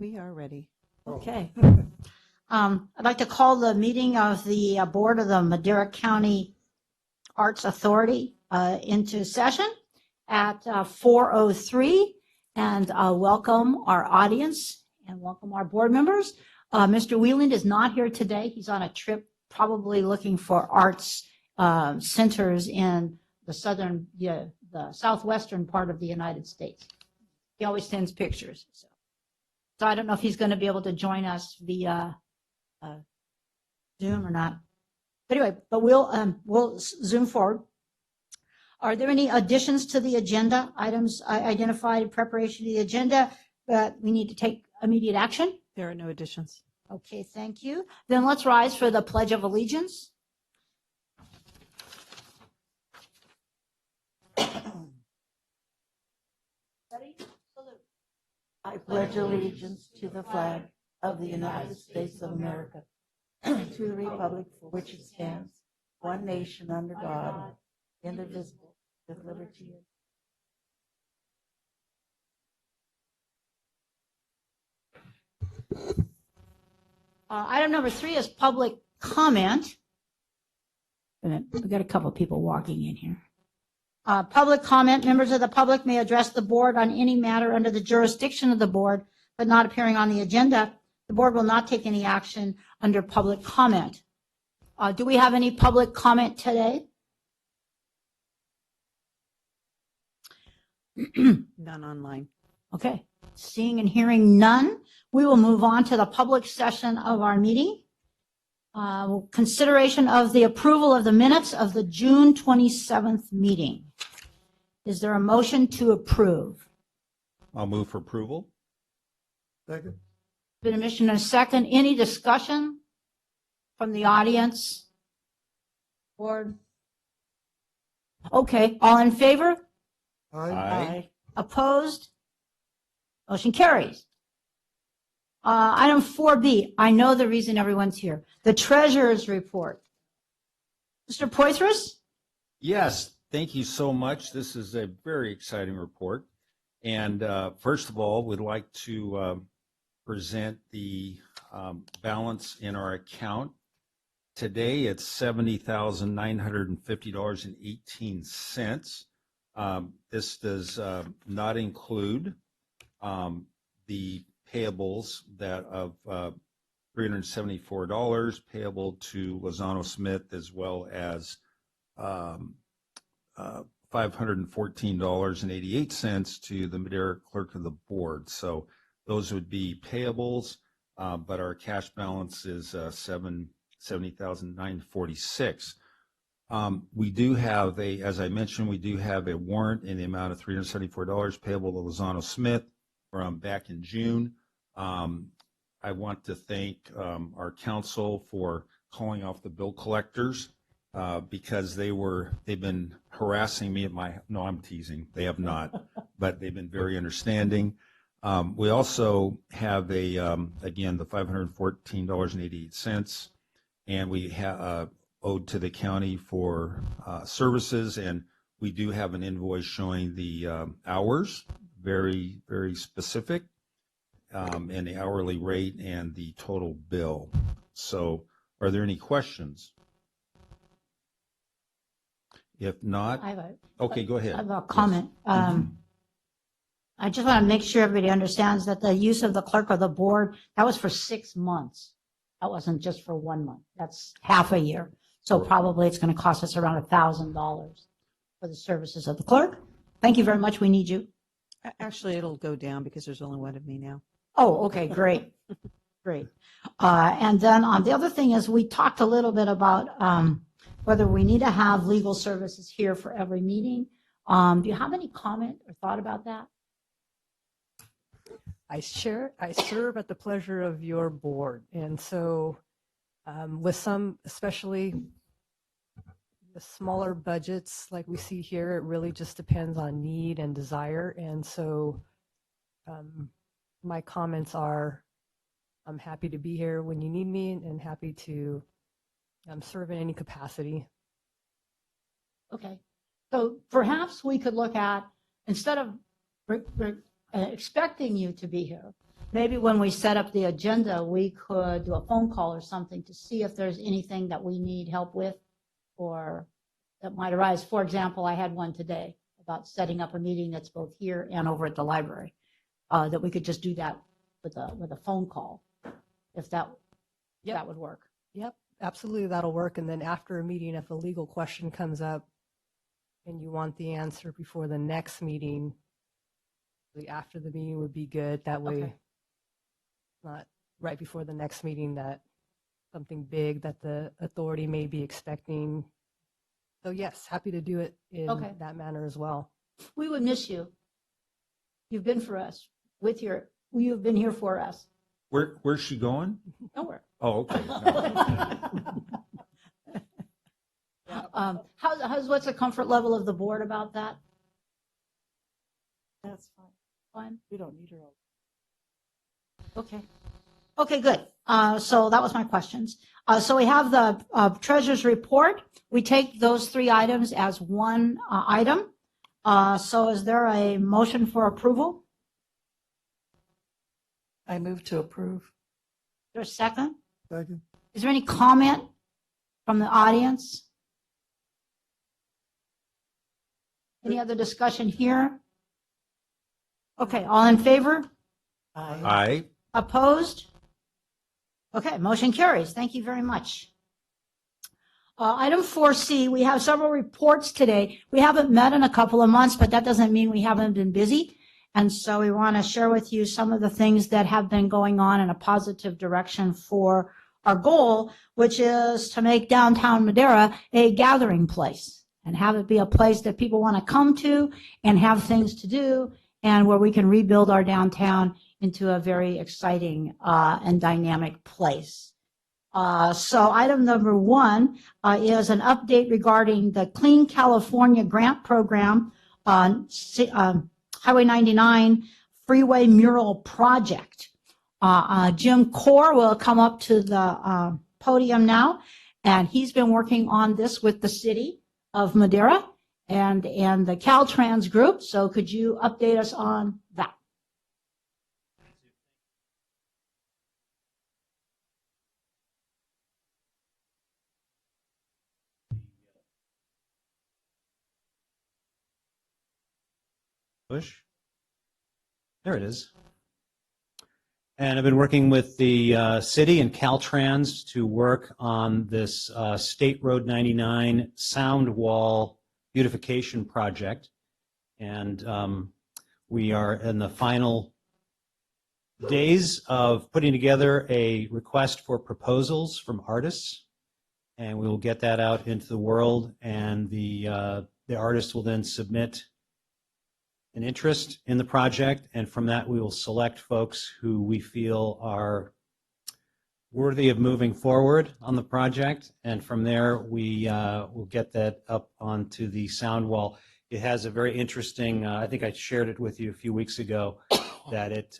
We are ready. Okay. I'd like to call the meeting of the Board of the Madera County Arts Authority into session at 4:03 and welcome our audience and welcome our board members. Mr. Wheeland is not here today. He's on a trip, probably looking for arts centers in the southwestern part of the United States. He always sends pictures. So I don't know if he's going to be able to join us via Zoom or not. But anyway, but we'll Zoom forward. Are there any additions to the agenda items identified in preparation of the agenda that we need to take immediate action? There are no additions. Okay, thank you. Then let's rise for the Pledge of Allegiance. Ready? Salute. I pledge allegiance to the flag of the United States of America, and to the republic for which it stands, one nation under God, indivisible, with liberty and Item number 3 is public comment. We've got a couple of people walking in here. Public comment. Members of the public may address the board on any matter under the jurisdiction of the board, but not appearing on the agenda. The board will not take any action under public comment. Do we have any public comment today? None online. Okay. Seeing and hearing none, we will move on to the public session of our meeting. Consideration of the approval of the minutes of the June 27th meeting. Is there a motion to approve? I'll move for approval. Second. Been a motion and a second. Any discussion from the audience? Board? Okay, all in favor? Aye. Opposed? Motion carries. Item 4B, I know the reason everyone's here. The treasurer's report. Mr. Poitras? Yes, thank you so much. This is a very exciting report. And first of all, we'd like to present the balance in our account. Today, it's $70,950.18. This does not include the payables that of $374 payable to Lozano Smith, as well as $514.88 to the Madera clerk of the board. So those would be payables, but our cash balance is $70,946. We do have as I mentioned, we do have a warrant in the amount of $374 payable to Lozano Smith from back in June. I want to thank our council for calling off the bill collectors because they've been harassing me no, I'm teasing. They have not, but they've been very understanding. We also have again, the $514.88, and we owed to the county for services, and we do have an invoice showing the hours, very, very specific, and the hourly rate and the total bill. So are there any questions? If not, okay, go ahead. I have a comment. Yes. I just want to make sure everybody understands that the use of the clerk of the board, that was for 6 months. That wasn't just for 1 month. That's half a year. So probably it's going to cost us around $1,000 for the services of the clerk. Thank you very much. We need you. Actually, it'll go down because there's only one of me now. Oh, okay, great. Great. And then the other thing is we talked a little bit about whether we need to have legal services here for every meeting. Do you have any comment or thought about that? I serve at the pleasure of your board. And so with some, especially the smaller budgets like we see here, it really just depends on need and desire. And so my comments are, I'm happy to be here when you need me and happy to serve in any capacity. Okay. So perhaps we could look at, instead of expecting you to be here, maybe when we set up the agenda, we could do a phone call or something to see if there's anything that we need help with or that might arise. For example, I had one today about setting up a meeting that's both here and over at the library, that we could just do that with a phone call, if that would work. Yep, absolutely, that'll work. And then after a meeting, if a legal question comes up and you want the answer before the next meeting, after the meeting would be good. That way, Okay. not right before the next meeting that something big that the authority may be expecting. So yes, happy to do it in Okay. that manner as well. We would miss you. You've been for us you've been here for us. Where's she going? Nowhere. Oh, okay. What's the comfort level of the board about that? That's fine. Fine. We don't need her. all- Okay. Okay, good. So that was my questions. So we have the treasurer's report. We take those 3 items as one item. So is there a motion for approval? I move to approve. Is there a second? Second. Is there any comment from the audience? Any other discussion here? Okay, all in favor? Aye. Aye. Opposed? Okay, motion carries. Thank you very much. Item 4C, we have several reports today. We haven't met in a couple of months, but that doesn't mean we haven't been busy. And so we want to share with you some of the things that have been going on in a positive direction for our goal, which is to make downtown Madera a gathering place and have it be a place that people want to come to and have things to do, and where we can rebuild our downtown into a very exciting and dynamic place. So item number 1 is an update regarding the Clean California Grant Program on Highway 99 Freeway Mural Project. Jim Core will come up to the podium now, and he's been working on this with the city of Madera and the Caltrans group. So could you update us on that? Push. There it is. And I've been working with the city and Caltrans to work on this State Road 99 sound wall beautification project. And we are in the final days of putting together a request for proposals from artists. And we will get that out into the world, and the artists will then submit an interest in the project, and from that we will select folks who we feel are worthy of moving forward on the project, and from there we will get that up onto the sound wall. It has a very interesting, I think I shared it with you a few weeks ago, that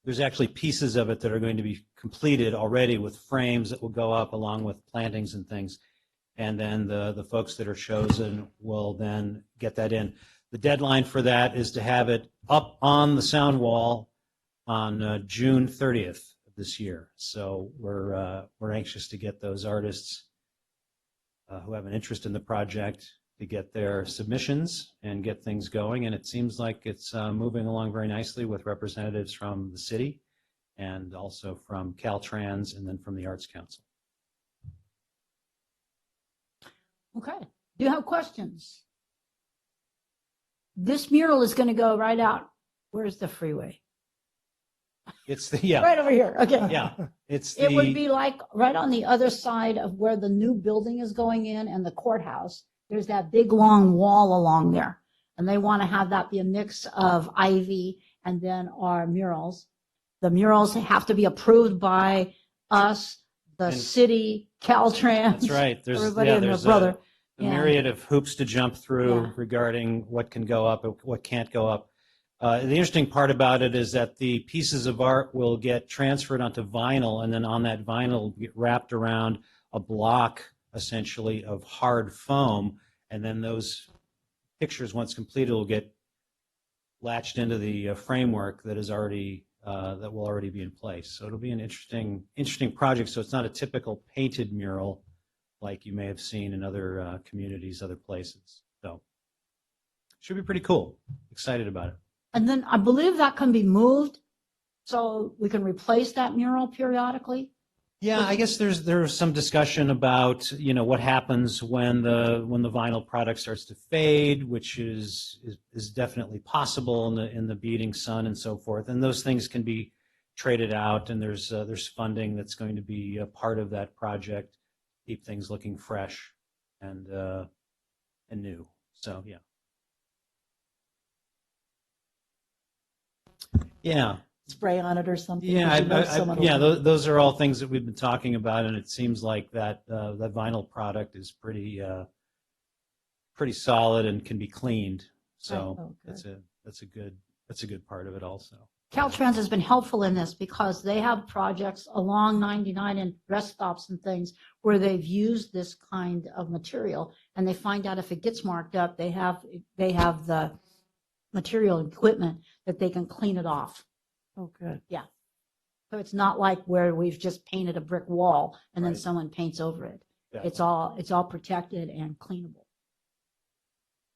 there's actually pieces of it that are going to be completed already with frames that will go up along with plantings and things. And then the folks that are chosen will then get that in. The deadline for that is to have it up on the sound wall on June 30th of this year. So we're anxious to get those artists who have an interest in the project to get their submissions and get things going. And it seems like it's moving along very nicely with representatives from the city and also from Caltrans and then from the Arts Council. Okay. Do you have questions? This mural is going to go right out. Where's the freeway? It's the, yeah, Right over here. Okay. yeah, it's It would the, be like right on the other side of where the new building is going in and the courthouse. There's that big long wall along there. And they want to have that be a mix of ivy and then our murals. The murals have to be approved by us, the And- city, Caltrans. that's right. There's, Everybody yeah, and their there's brother. a Yeah. myriad of hoops to jump through Yeah. regarding what can go up and what can't go up. The interesting part about it is that the pieces of art will get transferred onto vinyl, and then on that vinyl will get wrapped around a block, essentially, of hard foam, and then those pictures, once completed, will get latched into the framework that is already that will already be in place. So it'll be an interesting project. So it's not a typical painted mural like you may have seen in other communities, other places. So should be pretty cool. Excited about it. And then I believe that can be moved so we can replace that mural periodically. Yeah, I guess there's some discussion about, what happens when the vinyl product starts to fade, which is definitely possible in the beating sun and so forth. And those things can be traded out, and there's funding that's going to be a part of that project, keep things looking fresh and new. So yeah. Yeah. Spray on it or something? Yeah, 'Cause you know someone will- yeah. Those are all things that we've been talking about, and it seems like that vinyl product is pretty solid and can be cleaned. So Oh, good. that's a good part of it also. Caltrans has been helpful in this because they have projects along 99 and rest stops and things where they've used this kind of material, and they find out if it gets marked up, they have the material and equipment that they can clean it off. Oh, good. So it's not like where we've just painted a brick wall and then Right. someone paints over it. Yeah. It's all protected and cleanable.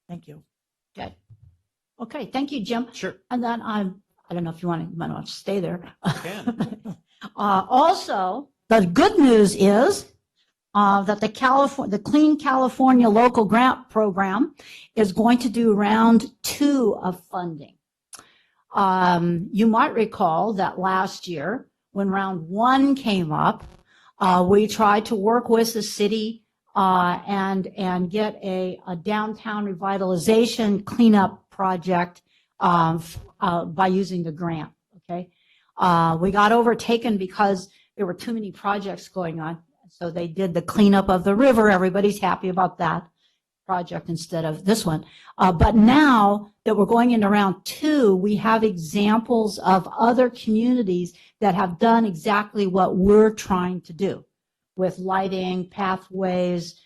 Thank you. Okay, thank you, Jim. Sure. And then I don't know if you might want to stay there. can. Also, the good news is that the Clean California Local Grant Program is going to do round 2 of funding. You might recall that last year, when round 1 came up, we tried to work with the city and get a downtown revitalization cleanup project by using the grant. Okay, we got overtaken because there were too many projects going on, so they did the cleanup of the river. Everybody's happy about that project instead of this one. But now that we're going into round 2, we have examples of other communities that have done exactly what we're trying to do with lighting, pathways,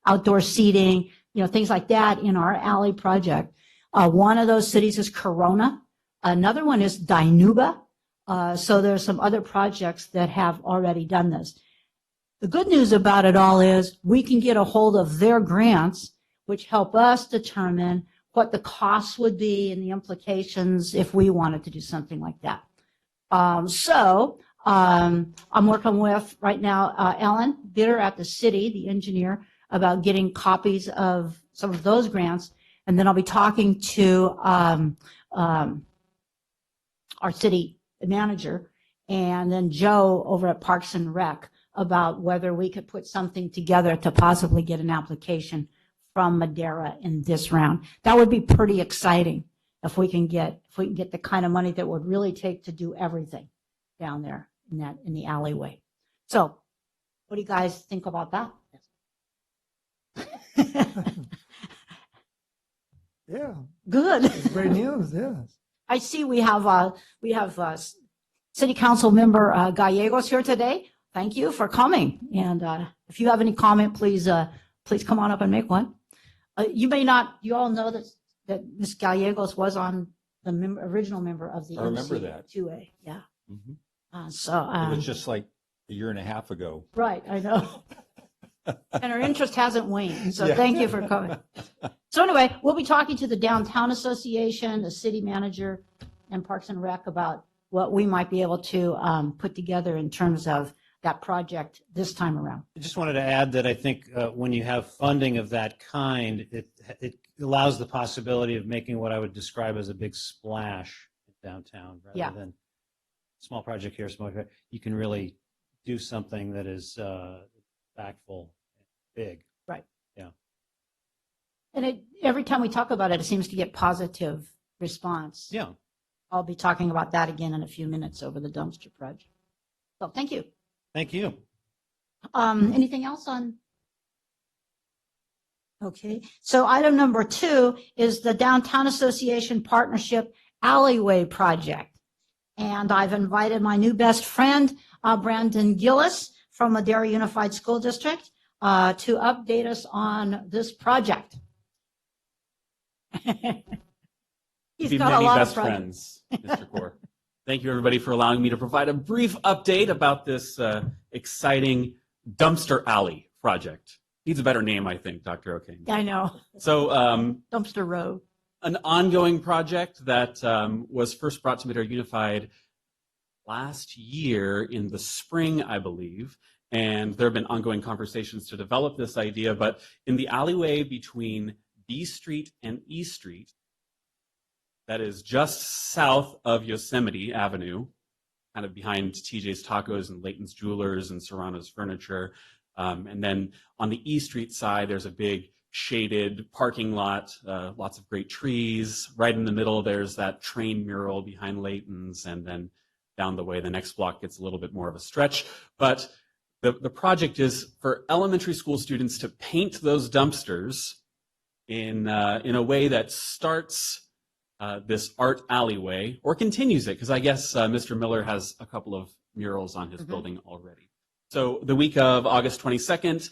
outdoor seating, things like that in our alley project. One of those cities is Corona. Another one is Dinuba. So there's some other projects that have already done this. The good news about it all is we can get a hold of their grants, which help us determine what the costs would be and the implications if we wanted to do something like that. I'm working with right now Ellen Bitter at the city, the engineer, about getting copies of some of those grants, and then I'll be talking to our city manager and then Joe over at Parks and Rec about whether we could put something together to possibly get an application from Madera in this round. That would be pretty exciting if we can get the kind of money that would really take to do everything down there in the alleyway. So what do you guys think about that? Yeah, Good. it's great news, yes. I see we have City Council member Gallegos here today. Thank you for coming. And if you have any comment, please come on up and make one. You all know that Ms. Gallegos was on the original member of the I remember that. 2A. Yeah. Mhm. So It was just like a year and a half ago. right, I know. And our interest hasn't waned. So Yeah. thank you for coming. So anyway, we'll be talking to the Downtown Association, the city manager, and Parks and Rec about what we might be able to put together in terms of that project this time around. I just wanted to add that I think when you have funding of that kind, it allows the possibility of making what I would describe as a big splash downtown rather Yeah. than small project here, small project. You can really do something that is impactful, big. Right. Yeah. And every time we talk about it, it seems to get positive response. Yeah. I'll be talking about that again in a few minutes over the dumpster project. So thank you. Thank you. Anything else on? Okay, so item number 2 is the Downtown Association Partnership Alleyway Project. And I've invited my new best friend, Brandon Gillis from Madera Unified School District to update us on this project. He's Be got a many lot of best projects. friends, Mr. Core. Thank you, everybody, for allowing me to provide a brief update about this exciting dumpster alley project. Needs a better name, I think, Dr. O'Kane. I know. So Dumpster Road. an ongoing project that was first brought to Madera Unified last year in the spring, I believe. And there have been ongoing conversations to develop this idea. But in the alleyway between B Street and E Street, that is just south of Yosemite Avenue, kind of behind TJ's Tacos and Layton's Jewelers and Serrano's Furniture. And then on the E Street side, there's a big shaded parking lot, lots of great trees. Right in the middle, there's that train mural behind Layton's. And then down the way, the next block gets a little bit more of a stretch. But the project is for elementary school students to paint those dumpsters in a way that starts this art alleyway or continues it, because I guess Mr. Miller has a couple of murals on his building already. So the week of August 22nd,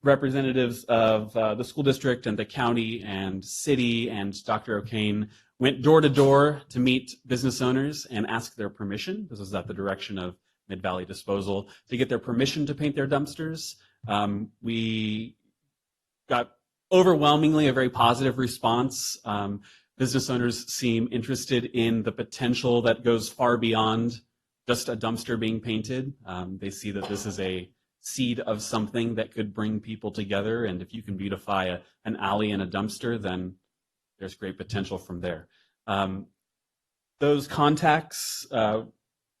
representatives of the school district and the county and city and Dr. O'Kane went door to door to meet business owners and ask their permission. This was at the direction of Mid-Valley Disposal to get their permission to paint their dumpsters. We got overwhelmingly a very positive response. Business owners seem interested in the potential that goes far beyond just a dumpster being painted. They see that this is a seed of something that could bring people together. And if you can beautify an alley and a dumpster, then there's great potential from there. Those contacts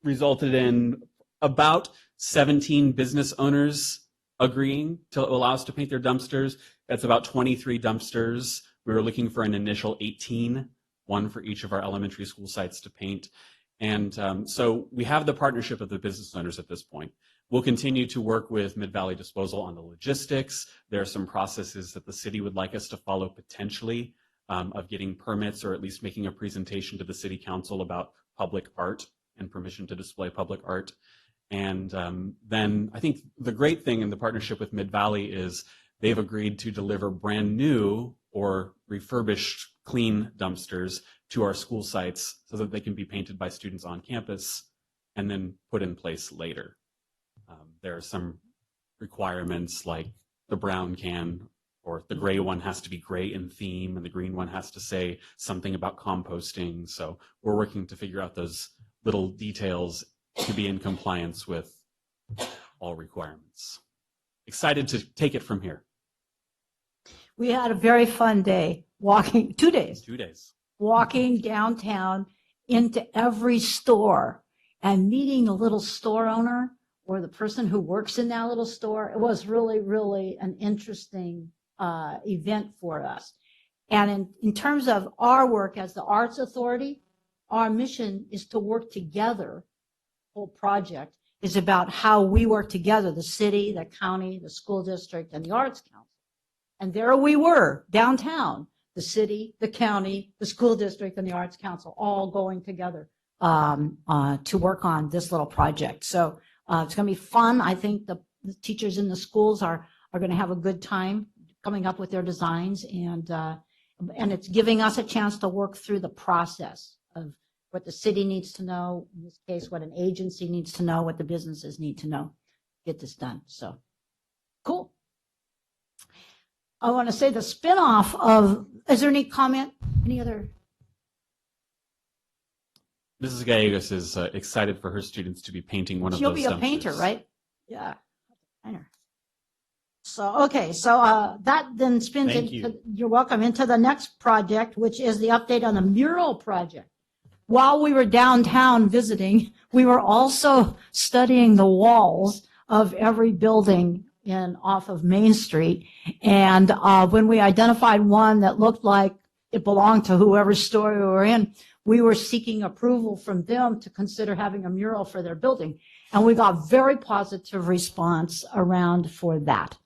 resulted in about 17 business owners agreeing to allow us to paint their dumpsters. That's about 23 dumpsters. We were looking for an initial 18, one for each of our elementary school sites to paint. And so we have the partnership of the business owners at this point. We'll continue to work with Mid-Valley Disposal on the logistics. There are some processes that the city would like us to follow potentially of getting permits or at least making a presentation to the city council about public art and permission to display public art. And then I think the great thing in the partnership with Mid-Valley is they've agreed to deliver brand new or refurbished clean dumpsters to our school sites so that they can be painted by students on campus and then put in place later. There are some requirements like the brown can or the gray one has to be gray in theme and the green one has to say something about composting. So we're working to figure out those little details to be in compliance with all requirements. Excited to take it from here. We had a very fun day walking, 2 days, 2 days. walking downtown into every store and meeting the little store owner or the person who works in that little store. It was really, really an interesting event for us. And in terms of our work as the Arts Authority, our mission is to work together. The whole project is about how we work together, the city, the county, the school district, and the Arts Council. And there we were, downtown, the city, the county, the school district, and the Arts Council, all going together to work on this little project. So it's going to be fun. I think the teachers in the schools are going to have a good time coming up with their designs, and it's giving us a chance to work through the process of what the city needs to know, in this case, what an agency needs to know, what the businesses need to know, get this done. So cool. I want to say the spinoff of, is there any comment? Any other? Mrs. Gallegos is excited for her students to be painting one of She'll those be a dumpsters. painter, right? Yeah. Painter. So, okay, so that then spins Thank into, you're welcome, into the next project, which is the update on the mural project. While we were downtown visiting, we were also studying the walls of every building off of Main Street. And when we identified one that looked like it belonged to whoever's store we were in, we were seeking approval from them to consider having a mural for their building. And we got very positive response around for that.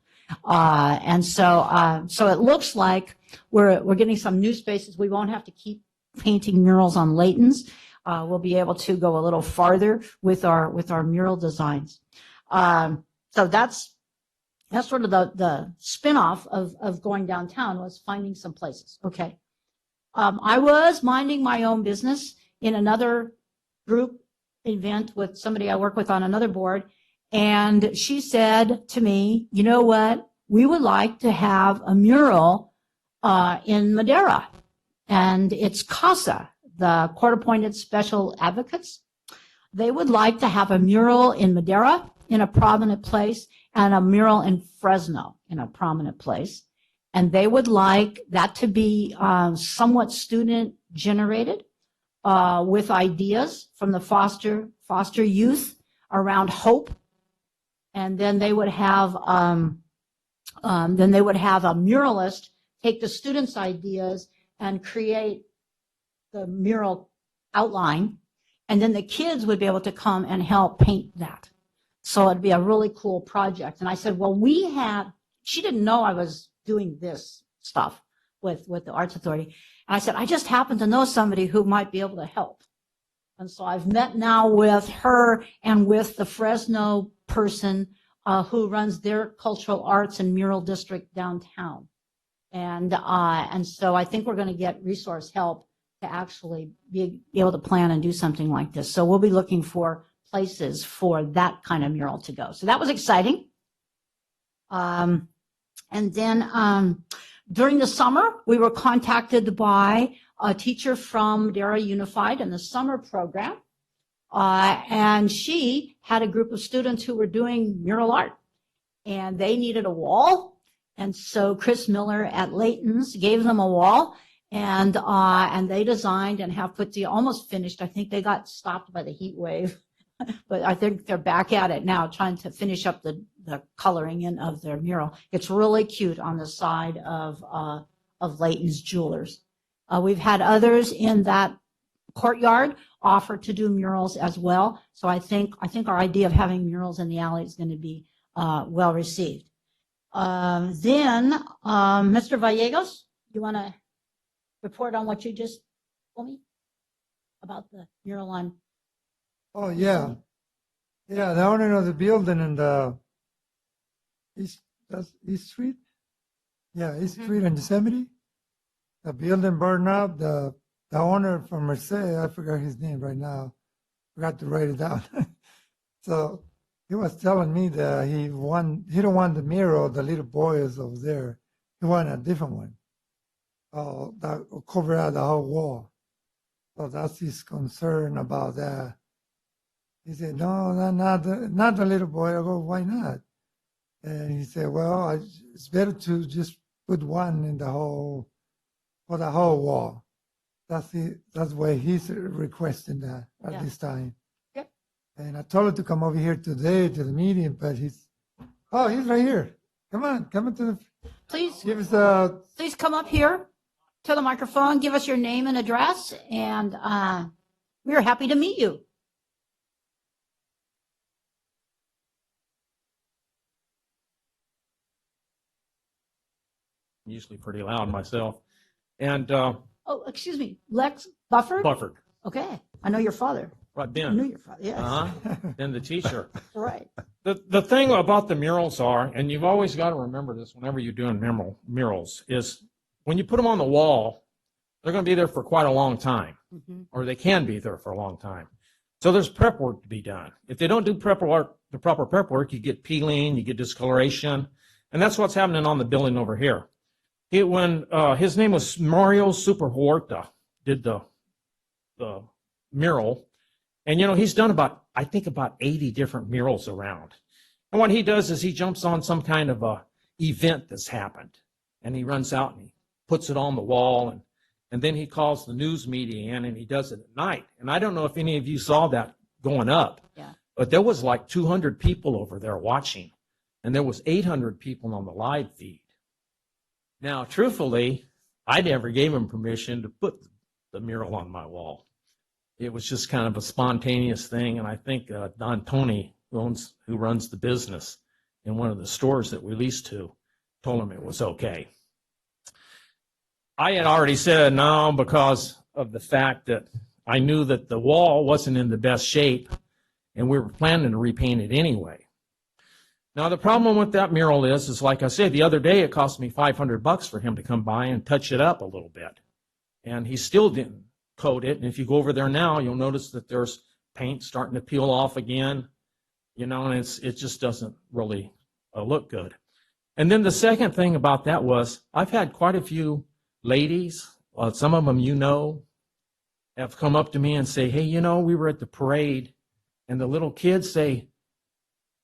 And so it looks like we're getting some new spaces. We won't have to keep painting murals on Layton's. We'll be able to go a little farther with our mural designs. So that's sort of the spinoff of going downtown, was finding some places. Okay. I was minding my own business in another group event with somebody I work with on another board. And she said to me, you know what? We would like to have a mural in Madera. And it's CASA, the Court-Appointed Special Advocates. They would like to have a mural in Madera in a prominent place and a mural in Fresno in a prominent place. And they would like that to be somewhat student generated with ideas from the foster youth around hope. And then they would have a muralist take the students' ideas and create the mural outline. And then the kids would be able to come and help paint that. So it'd be a really cool project. And I said, well, she didn't know I was doing this stuff with the Arts Authority. And I said, I just happen to know somebody who might be able to help. And so I've met now with her and with the Fresno person who runs their cultural arts and mural district downtown. And so I think we're going to get resource help to actually be able to plan and do something like this. So we'll be looking for places for that kind of mural to go. So that was exciting. And then during the summer, we were contacted by a teacher from Madera Unified in the summer program. And she had a group of students who were doing mural art. And they needed a wall. And so Chris Miller at Layton's gave them a wall. And they designed and have put almost finished. I think they got stopped by the heat wave. But I think they're back at it now, trying to finish up the coloring in of their mural. It's really cute on the side of Layton's Jewelers. We've had others in that courtyard offer to do murals as well. So I think our idea of having murals in the alley is going to be well received. Then, Mr. Vallegos, you want to report on what you just told me about the mural on? Oh, yeah. Yeah, the owner of the building in the East Street. Yeah, East Street in Yosemite. The building burned up. The owner from Merced, I forgot his name right now. Forgot to write it down. So he was telling me that he don't want the mural, the little boy is over there. He wanted a different one. That will cover out the whole wall. So that's his concern about that. He said, no, not the little boy. I go, why not? And he said, well, it's better to just put one in for the whole wall. That's why he's requesting that at this time. Yep. And I told him to come over here today to the meeting, but he's right here. Come on to the. Please, Give us please come up here to the microphone, give us your name and address, and we are happy to meet you. Usually pretty loud myself. And Oh, excuse me, Lex Bufford? Bufford, Okay, I know your father. right, I knew Ben. your father, yes. Then the teacher. Right. The thing about the murals are, and you've always got to remember this whenever you're doing murals, is when you put them on the wall, they're going to be there for quite a long time, or they can be there for a long time. So there's prep work to be done. If they don't do the proper prep work, you get peeling, you get discoloration, and that's what's happening on the building over here. When his name was Mario Superhuerta, did the mural, and he's done about 80 different murals around. And what he does is he jumps on some kind of a event that's happened, and he runs out and he puts it on the wall, and then he calls the news media in, and he does it at night. And I don't know if any of you saw that going up, but there was like 200 people over there watching, and there was 800 people on the live feed. Now, truthfully, I never gave him permission to put the mural on my wall. It was just kind of a spontaneous thing, and I think Don Tony, who runs the business in one of the stores that we leased to, told him it was okay. I had already said no because of the fact that I knew that the wall wasn't in the best shape, and we were planning to repaint it anyway. Now, the problem with that mural is like I said, the other day it cost me $500 for him to come by and touch it up a little bit. and he still didn't coat it. And if you go over there now, you'll notice that there's paint starting to peel off again, and it just doesn't really look good. And then the second thing about that was I've had quite a few ladies, some of them have come up to me and say, hey, we were at the parade, and the little kids say,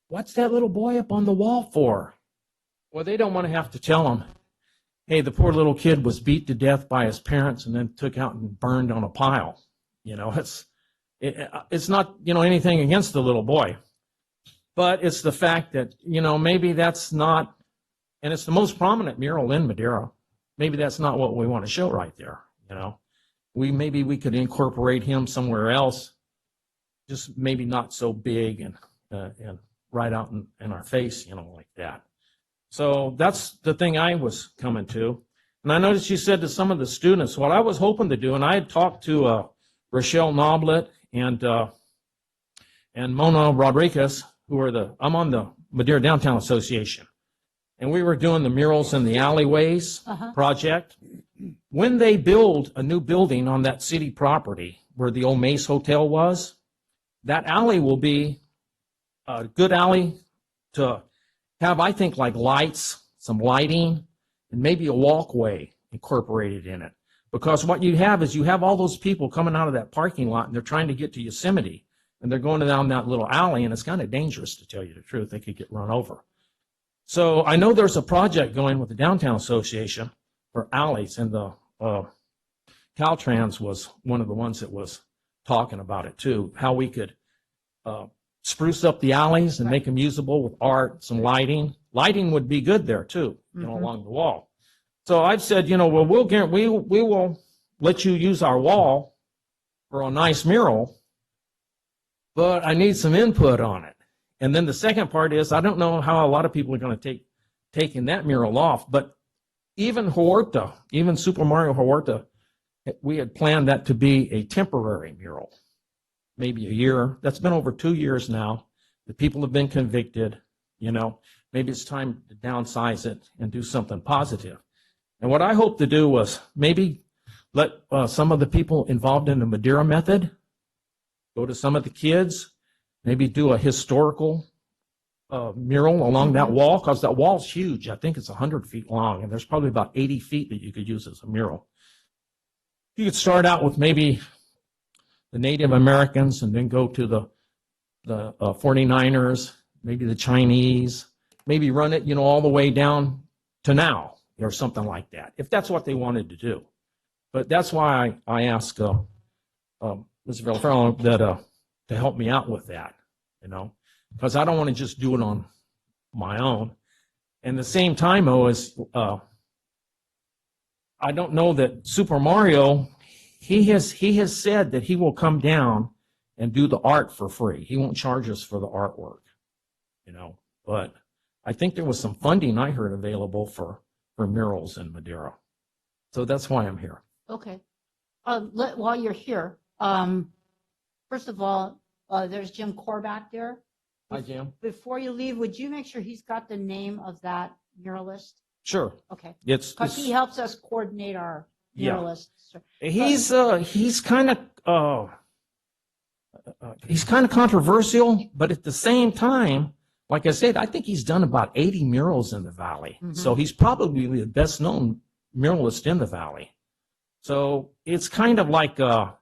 what's that little boy up on the wall for? Well, they don't want to have to tell them, hey, the poor little kid was beat to death by his parents and then took out and burned on a pile. It's not, anything against the little boy, but it's the fact that, maybe that's not, and it's the most prominent mural in Madera. Maybe that's not what we want to show right there. Maybe we could incorporate him somewhere else, just maybe not so big and right out in our face, like that. So that's the thing I was coming to. And I noticed you said to some of the students, what I was hoping to do, and I had talked to Rochelle Noblet and Mona Rodriguez, I'm on the Madera Downtown Association. And we were doing the murals in the alleyways project. When they build a new building on that city property where the old Mace Hotel was, that alley will be a good alley to have, I think, like lights, some lighting, and maybe a walkway incorporated in it. Because what you have is you have all those people coming out of that parking lot, and they're trying to get to Yosemite, and they're going down that little alley, and it's kind of dangerous, to tell you the truth. They could get run over. So I know there's a project going with the Downtown Association for alleys, and the Caltrans was one of the ones that was talking about it too, how we could spruce up the alleys and make them usable with art, some lighting. Lighting would be good there too, along the wall. So I've said, well, we will let you use our wall for a nice mural, but I need some input on it. And then the second part is, I don't know how a lot of people are going to taking that mural off, but even Huerta, even Super Mario Huerta, we had planned that to be a temporary mural, maybe a year. That's been over 2 years now. The people have been convicted, maybe it's time to downsize it and do something positive. And what I hope to do was maybe let some of the people involved in the Madera method go to some of the kids, maybe do a historical mural along that wall, because that wall's huge. I think it's 100 feet long, and there's probably about 80 feet that you could use as a mural. You could start out with maybe the Native Americans and then go to the 49ers, maybe the Chinese, maybe run it, all the way down to now or something like that, if that's what they wanted to do. But that's why I asked Mr. Villafaro that to help me out with that, because I don't want to just do it on my own. And the same time, though, is I don't know that Super Mario, he has said that he will come down and do the art for free. He won't charge us for the artwork, But I think there was some funding I heard available for murals in Madera. So that's why I'm here. Okay. While you're here, first of all, there's Jim Corback there. Hi, Jim. Before you leave, would you make sure he's got the name of that muralist? Sure. Okay. Because he helps us coordinate our muralists. He's kind of controversial, but at the same time, like I said, I think he's done about 80 murals in the valley. So he's probably the best known muralist in the valley. So it's kind of like, what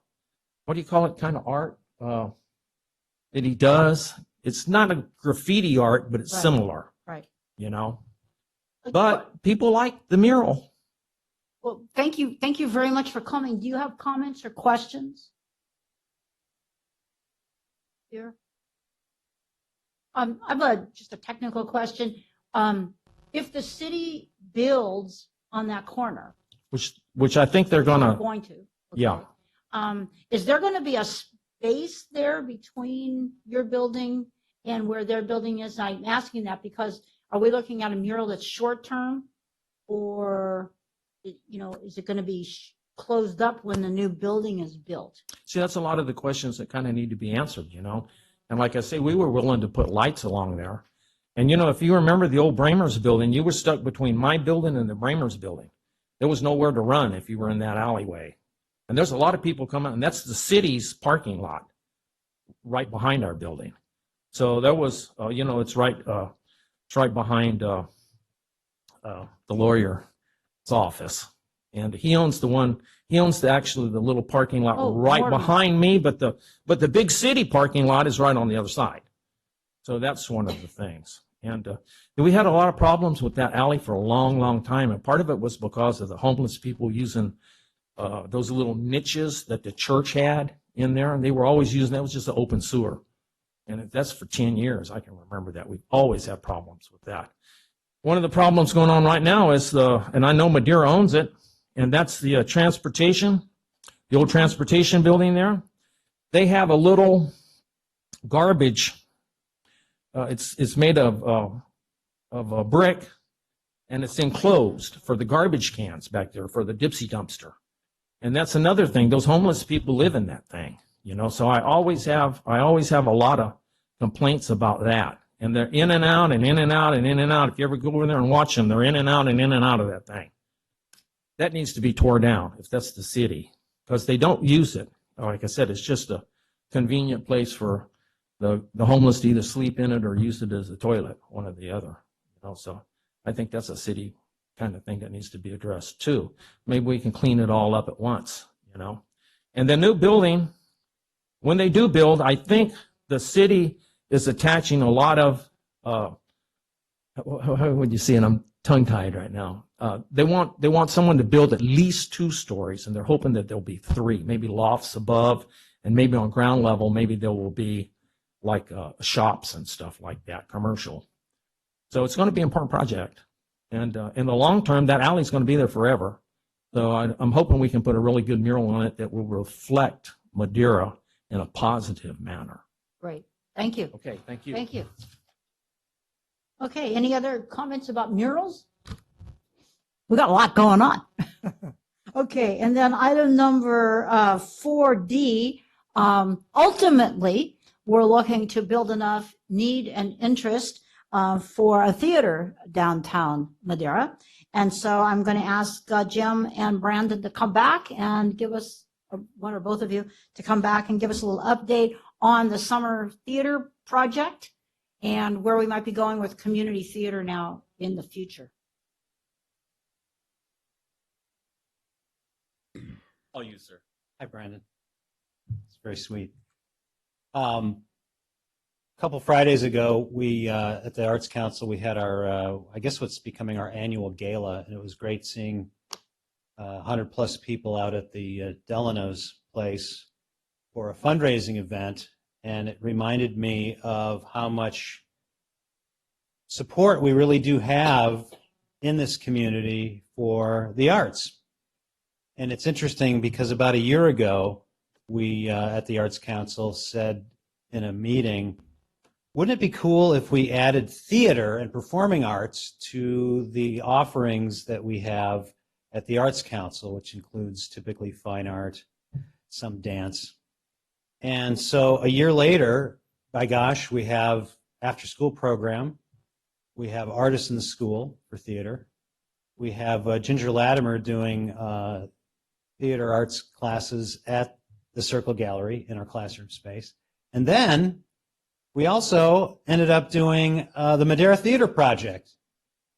do you call it, kind of art that he does. It's not a graffiti art, but it's similar, Right. But people like the mural. Well, thank you. Thank you very much for coming. Do you have comments or questions? Here. I have just a technical question. If the city builds on that corner, Which I think they're they're gonna, going to. Okay. yeah. Is there going to be a space there between your building and where their building is? I'm asking that because are we looking at a mural that's short term, or is it going to be closed up when the new building is built? See, that's a lot of the questions that kind of need to be answered, And like I say, we were willing to put lights along there. And, if you remember the old Bramers building, you were stuck between my building and the Bramers building. There was nowhere to run if you were in that alleyway. And there's a lot of people coming, and that's the city's parking lot right behind our building. So there was, it's right behind the lawyer's office. And he owns actually the little parking lot Oh, right Morton. behind me, but the big city parking lot is right on the other side. So that's one of the things. And we had a lot of problems with that alley for a long, long time. And part of it was because of the homeless people using those little niches that the church had in there. And they were always using, that was just an open sewer. And that's for 10 years. I can remember that. We've always had problems with that. One of the problems going on right now is and I know Madera owns it, and that's the transportation, the old transportation building there. They have a little garbage. It's made of a brick, and it's enclosed for the garbage cans back there for the Dipsy dumpster. And that's another thing. Those homeless people live in that thing, So I always have a lot of complaints about that. And they're in and out and in and out and in and out. If you ever go over there and watch them, they're in and out and in and out of that thing. That needs to be tore down if that's the city, because they don't use it. Like I said, it's just a convenient place for the homeless to either sleep in it or use it as a toilet, one or the other. So I think that's a city kind of thing that needs to be addressed too. Maybe we can clean it all up at once, And the new building, when they do build, I think the city is attaching a lot of, how would you see it? I'm tongue-tied right now. They want someone to build at least 2 stories, and they're hoping that there'll be 3, maybe lofts above, and maybe on ground level, maybe there will be like shops and stuff like that, commercial. So it's going to be an important project. And in the long term, that alley's going to be there forever. So I'm hoping we can put a really good mural on it that will reflect Madera in a positive manner. Great. Thank you. Okay, thank you. Thank you. Okay, any other comments about murals? We got a lot going on. Okay, and then item number 4D, ultimately, we're looking to build enough need and interest for a theater downtown Madera. And so I'm going to ask Jim and Brandon to come back and give us, one or both of you, to come back and give us a little update on the summer theater project and where we might be going with community theater now in the future. All you, sir. Hi, Brandon. It's very sweet. A couple Fridays ago, we at the Arts Council, we had our, I guess what's becoming our annual gala, and it was great seeing 100 plus people out at the Delano's place for a fundraising event, and it reminded me of how much support we really do have in this community for the arts. And it's interesting because about a year ago, we at the Arts Council said in a meeting, wouldn't it be cool if we added theater and performing arts to the offerings that we have at the Arts Council, which includes typically fine art, some dance. And so a year later, by gosh, we have after-school program. We have artists in the school for theater. We have Ginger Latimer doing theater arts classes at the Circle Gallery in our classroom space. And then we also ended up doing the Madera Theater Project,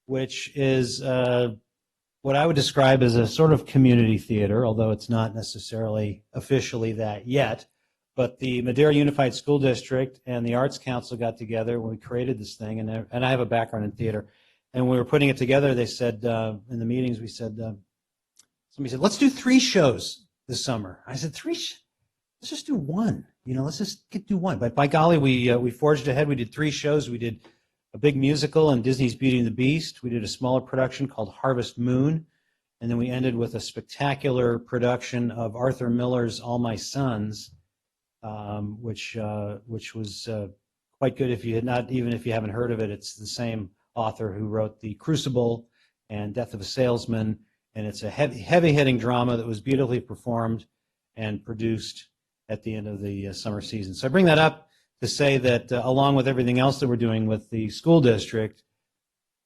which is what I would describe as a sort of community theater, although it's not necessarily officially that yet. But the Madera Unified School District and the Arts Council got together when we created this thing, and I have a background in theater. And when we were putting it together, they said, in the meetings, we said, somebody said, let's do 3 shows this summer. I said, 3? Let's just do 1. Let's just do 1. But by golly, we forged ahead. We did 3 shows. We did a big musical on Disney's Beauty and the Beast. We did a smaller production called Harvest Moon. And then we ended with a spectacular production of Arthur Miller's All My Sons, which was quite good. If you haven't heard of it, it's the same author who wrote The Crucible and Death of a Salesman. And it's a heavy-hitting drama that was beautifully performed and produced at the end of the summer season. So I bring that up to say that along with everything else that we're doing with the school district,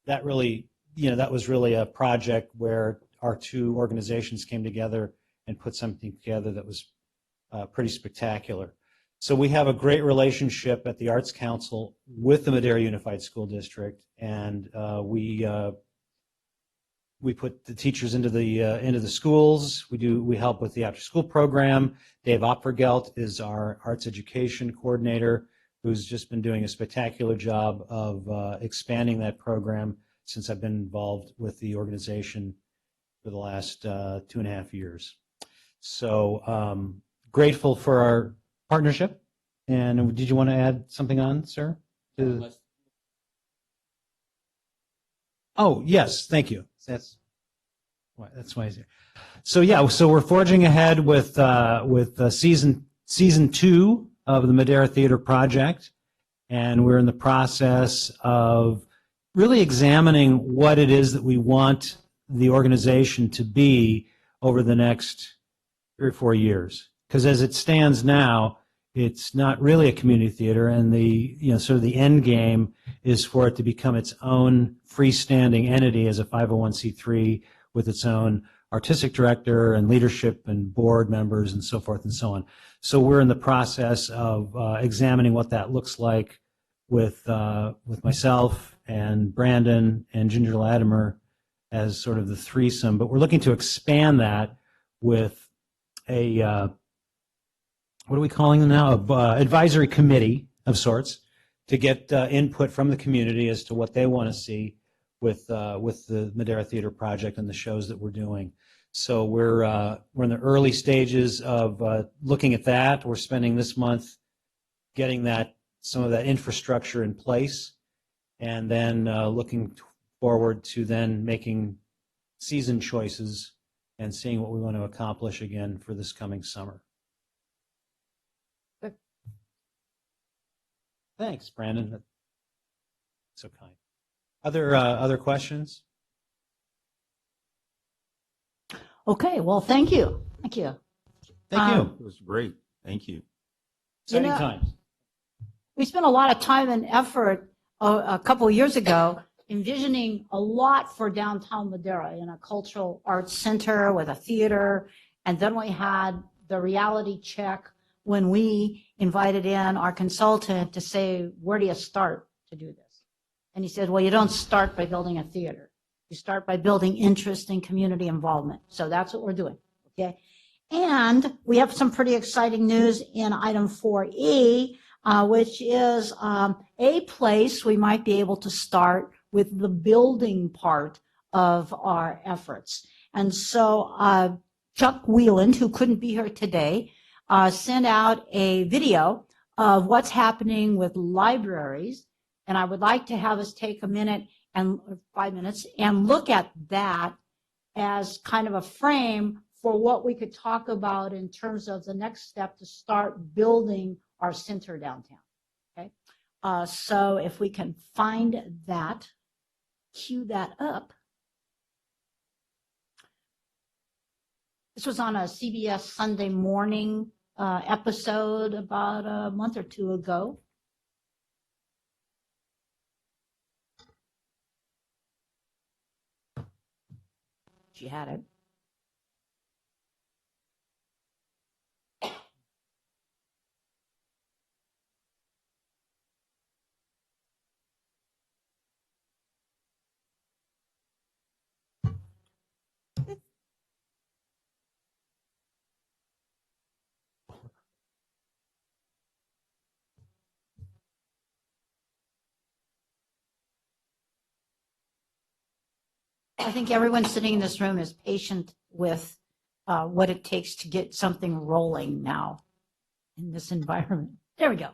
that really, that was really a project where our 2 organizations came together and put something together that was pretty spectacular. So we have a great relationship at the Arts Council with the Madera Unified School District, and we put the teachers into the schools. We help with the after school program. Dave Opfergelt is our arts education coordinator, who's just been doing a spectacular job of expanding that program since I've been involved with the organization for the last 2.5 years. So grateful for our partnership. And did you want to add something on, sir? Oh, yes, thank you. That's why he's here. So yeah, so we're forging ahead with season 2 of the Madera Theater Project, and we're in the process of really examining what it is that we want the organization to be over the next 3 or 4 years. Because as it stands now, it's not really a community theater, and sort of the end game is for it to become its own freestanding entity as a 501c3 with its own artistic director and leadership and board members and so forth and so on. So we're in the process of examining what that looks like with myself and Brandon and Ginger Latimer as sort of the threesome. But we're looking to expand that with a what are we calling them now? Advisory committee of sorts to get input from the community as to what they want to see with the Madera Theater Project and the shows that we're doing. So we're in the early stages of looking at that. We're spending this month getting some of that infrastructure in place, and then looking forward to then making season choices and seeing what we want to accomplish again for this coming summer. Thanks, Brandon. That's so kind. Other questions? Okay, well, thank you. Thank you. Thank you. It was great. Thank you. Exciting know- times. We spent a lot of time and effort a couple of years ago envisioning a lot for downtown Madera in a cultural arts center with a theater. And then we had the reality check when we invited in our consultant to say, where do you start to do this? And he said, well, you don't start by building a theater. You start by building interest and community involvement. So that's what we're doing, okay? And we have some pretty exciting news in item 4E, which is a place we might be able to start with the building part of our efforts. And so Chuck Wheeland, who couldn't be here today, sent out a video of what's happening with libraries. And I would like to have us take a minute and 5 minutes and look at that as kind of a frame for what we could talk about in terms of the next step to start building our center downtown. Okay. So if we can find that, cue that up. This was on a CBS Sunday Morning episode about a month or two ago. She had it. I think everyone sitting in this room is patient with what it takes to get something rolling now in this environment. There we go.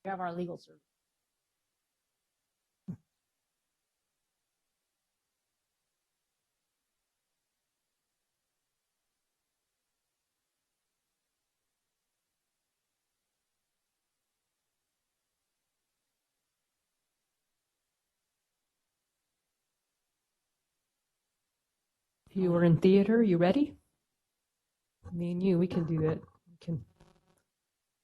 We have our legal service. You were in theater. You ready? Me and you, we can do it. We can.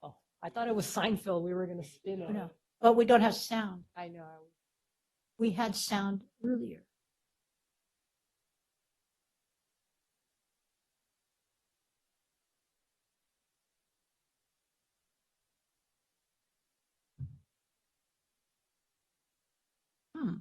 Oh, I thought it was Seinfeld. We were going to spin it. No. But we don't have sound. I know. We had sound earlier. Hmm.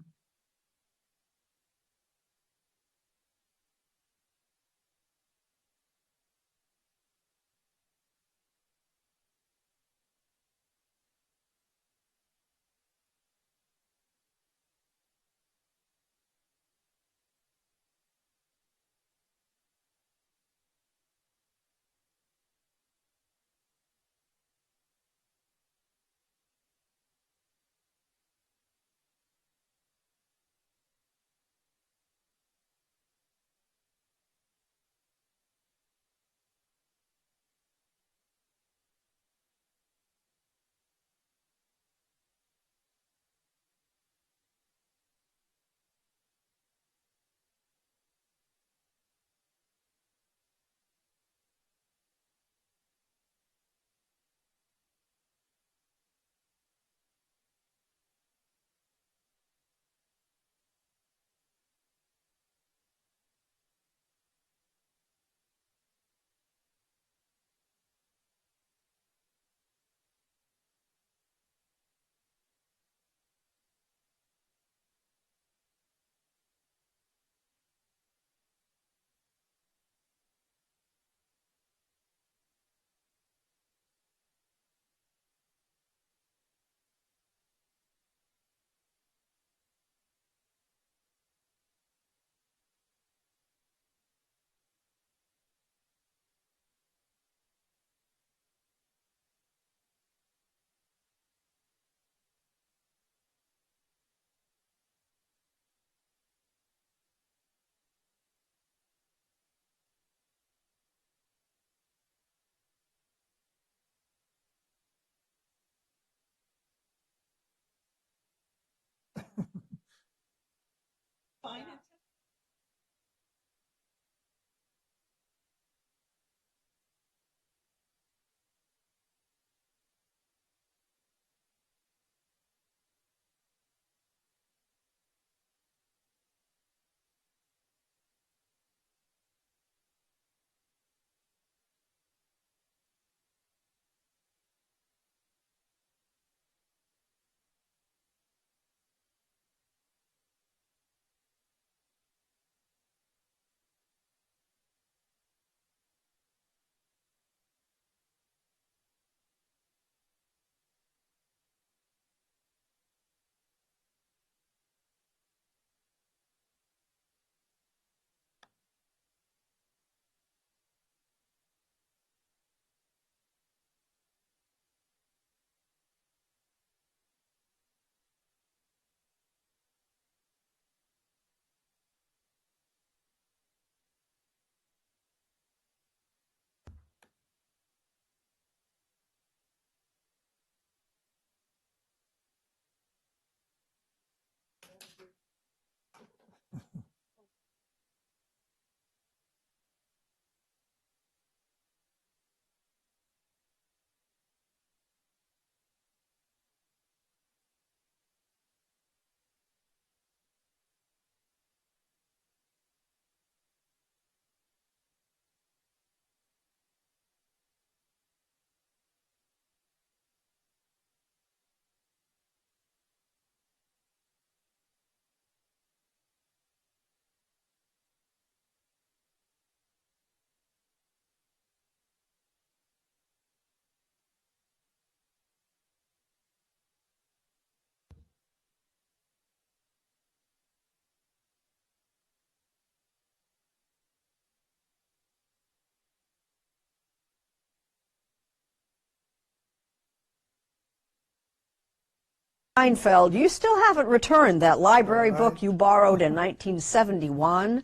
Seinfeld, you still haven't returned that library book you borrowed in 1971.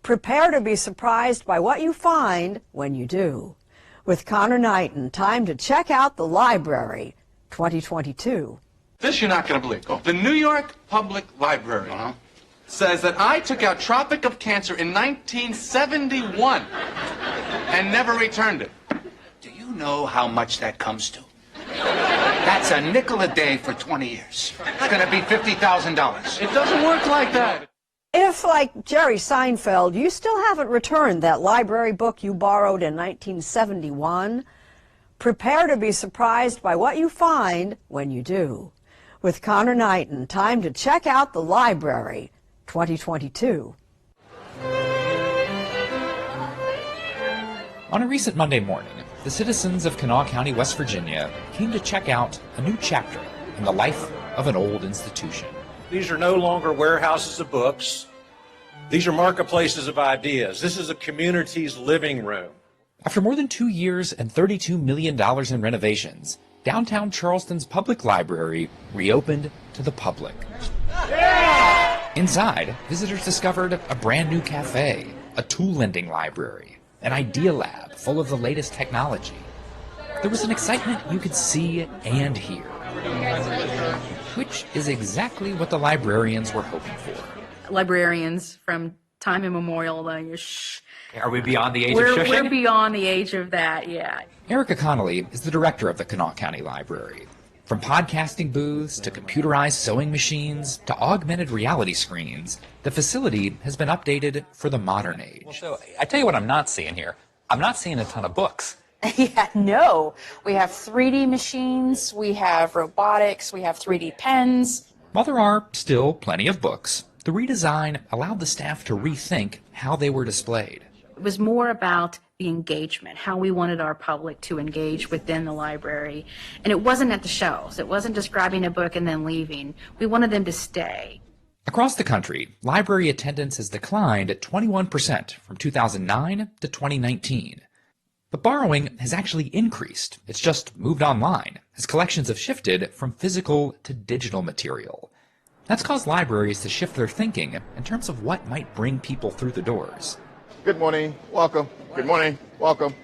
Prepare to be surprised by what you find when you do. With Connor Knighton, time to check out the library 2022. This you're not going to believe. The New York Public Library says that I took out Tropic of Cancer in 1971 and never returned it. Do you know how much that comes to? That's a nickel a day for 20 years. It's going to be $50,000. It doesn't work like that. If, like Jerry Seinfeld, you still haven't returned that library book you borrowed in 1971, prepare to be surprised by what you find when you do. With Connor Knighton, time to check out the library 2022. On a recent Monday morning, the citizens of Kanawha County, West Virginia, came to check out a new chapter in the life of an old institution. These are no longer warehouses of books. These are marketplaces of ideas. This is a community's living room. After more than 2 years and $32 million in renovations, downtown Charleston's public library reopened to the public. Inside, visitors discovered a brand new cafe, a tool lending library, an idea lab full of the latest technology. There was an excitement you could see and hear, which is exactly what the librarians were hoping for. Librarians from time immemorial, Are we beyond the age we're, of shushing? we're beyond the age of that, yeah. Erica Connolly is the director of the Kanawha County Library. From podcasting booths to computerized sewing machines to augmented reality screens, the facility has been updated for the modern age. So I tell you what I'm not seeing here. I'm not seeing a ton of books. Yeah, no. We have 3D machines, we have robotics, we have 3D pens. While there are still plenty of books, the redesign allowed the staff to rethink how they were displayed. It was more about the engagement, how we wanted our public to engage within the library. And it wasn't at the shelves. It wasn't just grabbing a book and then leaving. We wanted them to stay. Across the country, library attendance has declined at 21% from 2009 to 2019. But borrowing has actually increased. It's just moved online, as collections have shifted from physical to digital material. That's caused libraries to shift their thinking in terms of what might bring people through the doors. Good morning. Welcome. Good morning. Welcome.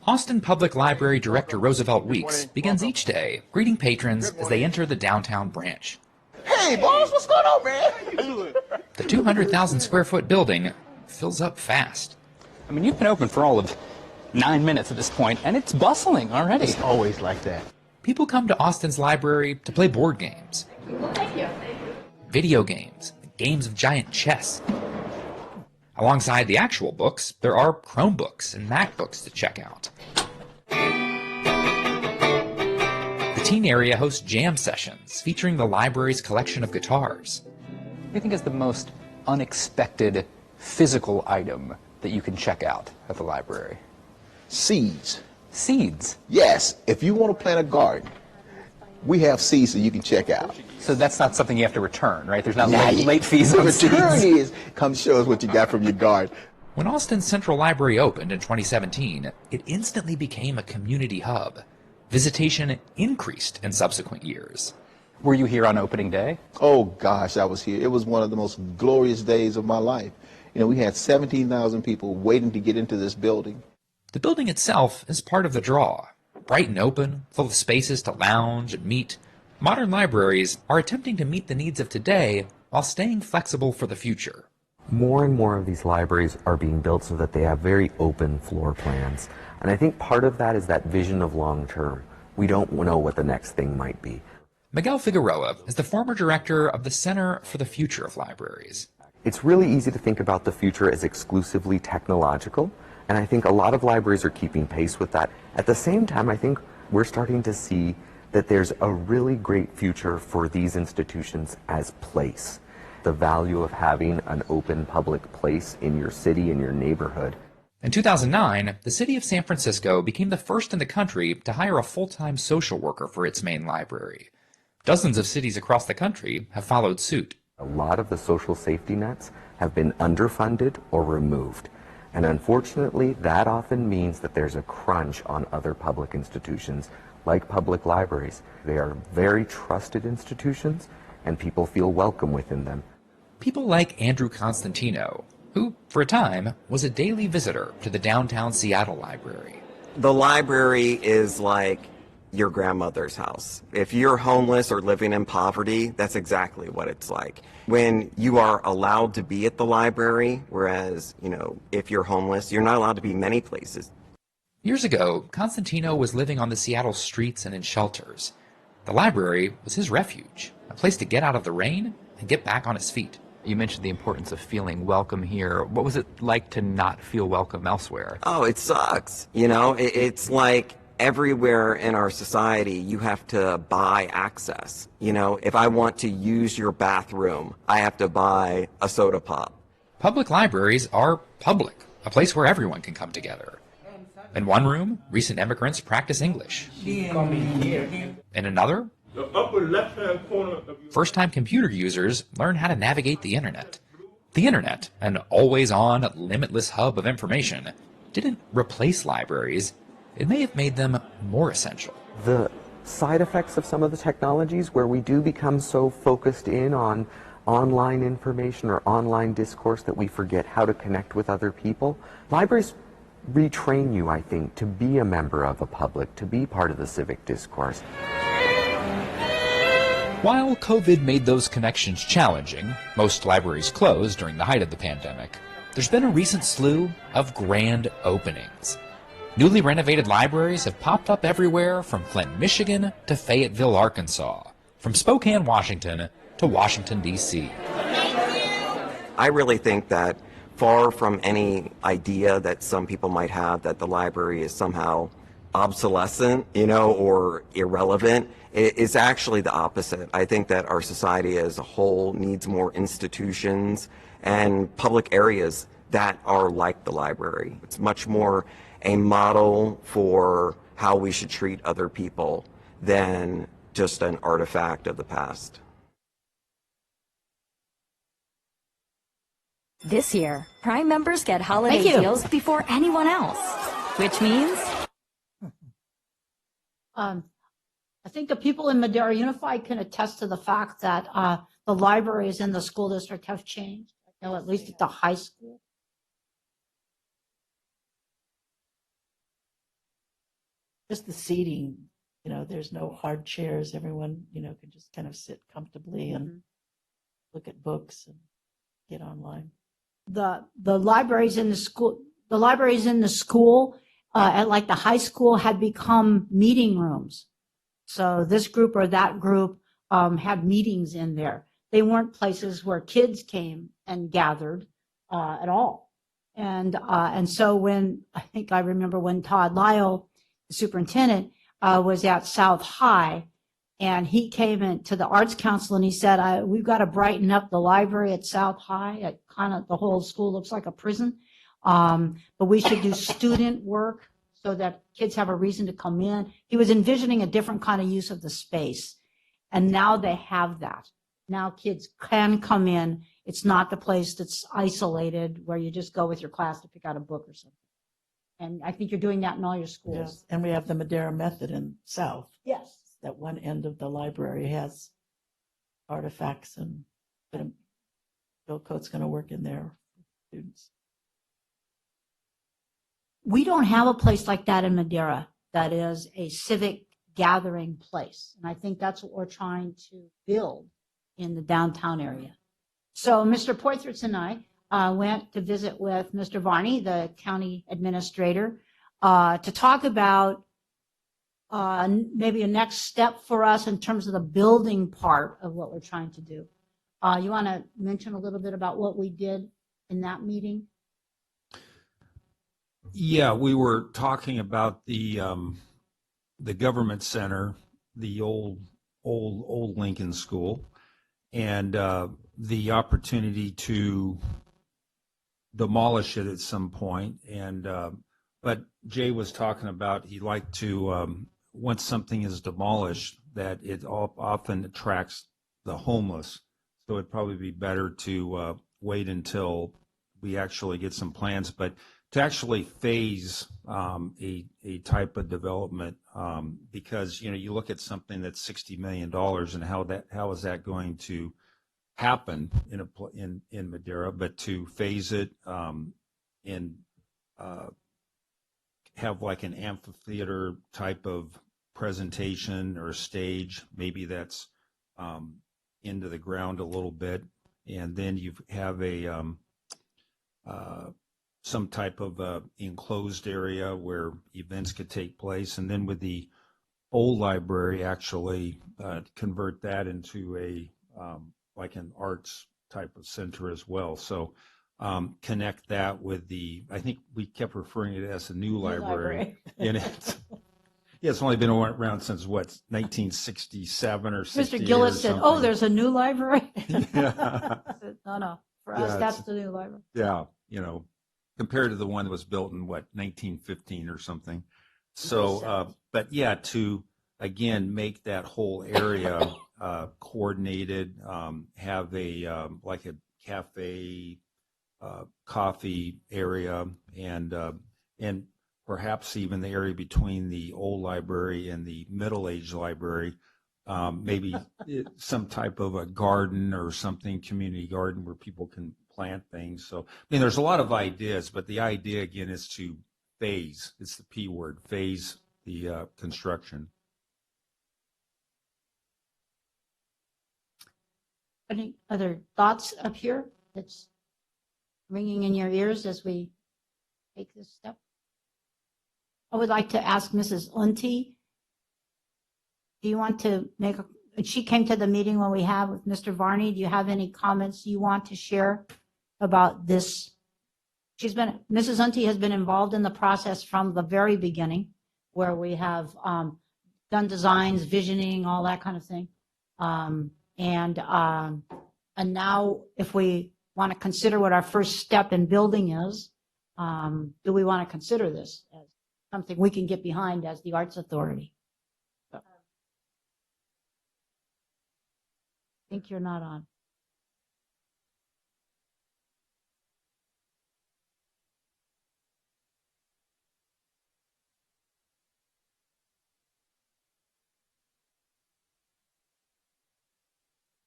Austin Public Library Director Roosevelt Weeks begins each day greeting patrons as they enter the downtown branch. Hey, boss, what's going on, man? The 200,000 square foot building fills up fast. I mean, you've been open for all of 9 minutes at this point, and it's bustling already. It's always like that. People come to Austin's library to play board games, video games, games of giant chess. Alongside the actual books, there are Chromebooks and MacBooks to check out. The teen area hosts jam sessions featuring the library's collection of guitars. What do you think is the most unexpected physical item that you can check out at the library? Seeds. Seeds? Yes. If you want to plant a garden, we have seeds that you can check out. So that's not something you have to return, right? There's not late fees The on return seeds. is, come show us what you got from your garden. When Austin's Central Library opened in 2017, it instantly became a community hub. Visitation increased in subsequent years. Were you here on opening day? Oh, gosh, I was here. It was one of the most glorious days of my life. You know, we had 17,000 people waiting to get into this building. The building itself is part of the draw. Bright and open, full of spaces to lounge and meet, modern libraries are attempting to meet the needs of today while staying flexible for the future. More and more of these libraries are being built so that they have very open floor plans. And I think part of that is that vision of long term. We don't know what the next thing might be. Miguel Figueroa is the former director of the Center for the Future of Libraries. It's really easy to think about the future as exclusively technological, and I think a lot of libraries are keeping pace with that. At the same time, I think we're starting to see that there's a really great future for these institutions as place. The value of having an open public place in your city, in your neighborhood. In 2009, the city of San Francisco became the first in the country to hire a full-time social worker for its main library. Dozens of cities across the country have followed suit. A lot of the social safety nets have been underfunded or removed. And unfortunately, that often means that there's a crunch on other public institutions like public libraries. They are very trusted institutions, and people feel welcome within them. People like Andrew Constantino, who, for a time, was a daily visitor to the downtown Seattle library. The library is like your grandmother's house. If you're homeless or living in poverty, that's exactly what it's like. When you are allowed to be at the library, whereas, if you're homeless, you're not allowed to be many places. Years ago, Constantino was living on the Seattle streets and in shelters. The library was his refuge, a place to get out of the rain and get back on his feet. You mentioned the importance of feeling welcome here. What was it like to not feel welcome elsewhere? Oh, it sucks. It's like everywhere in our society, you have to buy access. If I want to use your bathroom, I have to buy a soda pop. Public libraries are public, a place where everyone can come together. In one room, recent immigrants practice English. In another, the upper left-hand corner of your first-time computer users learn how to navigate the internet. The internet, an always-on, limitless hub of information, didn't replace libraries. It may have made them more essential. The side effects of some of the technologies where we do become so focused in on online information or online discourse that we forget how to connect with other people. Libraries retrain you, I think, to be a member of a public, to be part of the civic discourse. While COVID made those connections challenging, most libraries closed during the height of the pandemic, there's been a recent slew of grand openings. Newly renovated libraries have popped up everywhere from Clinton, Michigan to Fayetteville, Arkansas, from Spokane, Washington to Washington, D.C. I really think that far from any idea that some people might have that the library is somehow obsolescent, or irrelevant, it's actually the opposite. I think that our society as a whole needs more institutions and public areas that are like the library. It's much more a model for how we should treat other people than just an artifact of the past. This year, Prime members get holiday Thank you. deals before anyone else, which means I think the people in Madera Unified can attest to the fact that the libraries in the school district have changed, at least at the high school. Just the seating, there's no hard chairs. Everyone, can just kind of sit comfortably and look at books and get online. The libraries in the school, at like the high school, had become meeting rooms. So this group or that group had meetings in there. They weren't places where kids came and gathered at all. And so I remember when Todd Lyle, the superintendent, was at South High, and he came into the Arts Council and he said, we've got to brighten up the library at South High. The whole school looks like a prison. But we should do student work so that kids have a reason to come in. He was envisioning a different kind of use of the space. And now they have that. Now kids can come in. It's not the place that's isolated where you just go with your class to pick out a book or something. And I think you're doing that in all your schools. Yes. And we have the Madera method in South. Yes. That one end of the library has artifacts, and Bill Coates going to work in there for students. We don't have a place like that in Madera that is a civic gathering place. And I think that's what we're trying to build in the downtown area. So Mr. Poitras and I went to visit with Mr. Varney, the county administrator, to talk about maybe a next step for us in terms of the building part of what we're trying to do. You want to mention a little bit about what we did in that meeting? Yeah, we were talking about the government center, the old Lincoln School, and the opportunity to demolish it at some point. And but Jay was talking about he'd like to once something is demolished, that it often attracts the homeless. So it'd probably be better to wait until we actually get some plans, but to actually phase a type of development, because you look at something that's $60 million and how is that going to happen in Madera, but to phase it and have like an amphitheater type of presentation or stage, maybe that's into the ground a little bit, and then you have a some type of enclosed area where events could take place, and then with the old library, actually convert that into a like an arts type of center as well. So connect that with I think we kept referring to it as a new library. And it's only been around since what, 1967 or 68 Mr. Gillett or said, something. "Oh, there's a new library." Yeah. I said, no, for Yeah, us, that's it's- the new library. Yeah, compared to the one that was built in what, 1915 or something. So, but yeah, to again make that whole area coordinated, have a like a cafe, coffee area, and perhaps even the area between the old library and the middle-aged library, maybe some type of a garden or something, community garden where people can plant things. So, I mean, there's a lot of ideas, but the idea again is to phase. It's the P word, phase the construction. Any other thoughts up here that's ringing in your ears as we take this step? I would like to ask Mrs. Unti, do you want to she came to the meeting when we had with Mr. Varney. Do you have any comments you want to share about this? Mrs. Unti has been involved in the process from the very beginning, where we have done designs, visioning, all that kind of thing. And now if we want to consider what our first step in building is, do we want to consider this as something we can get behind as the Arts Authority? So. I think you're not on.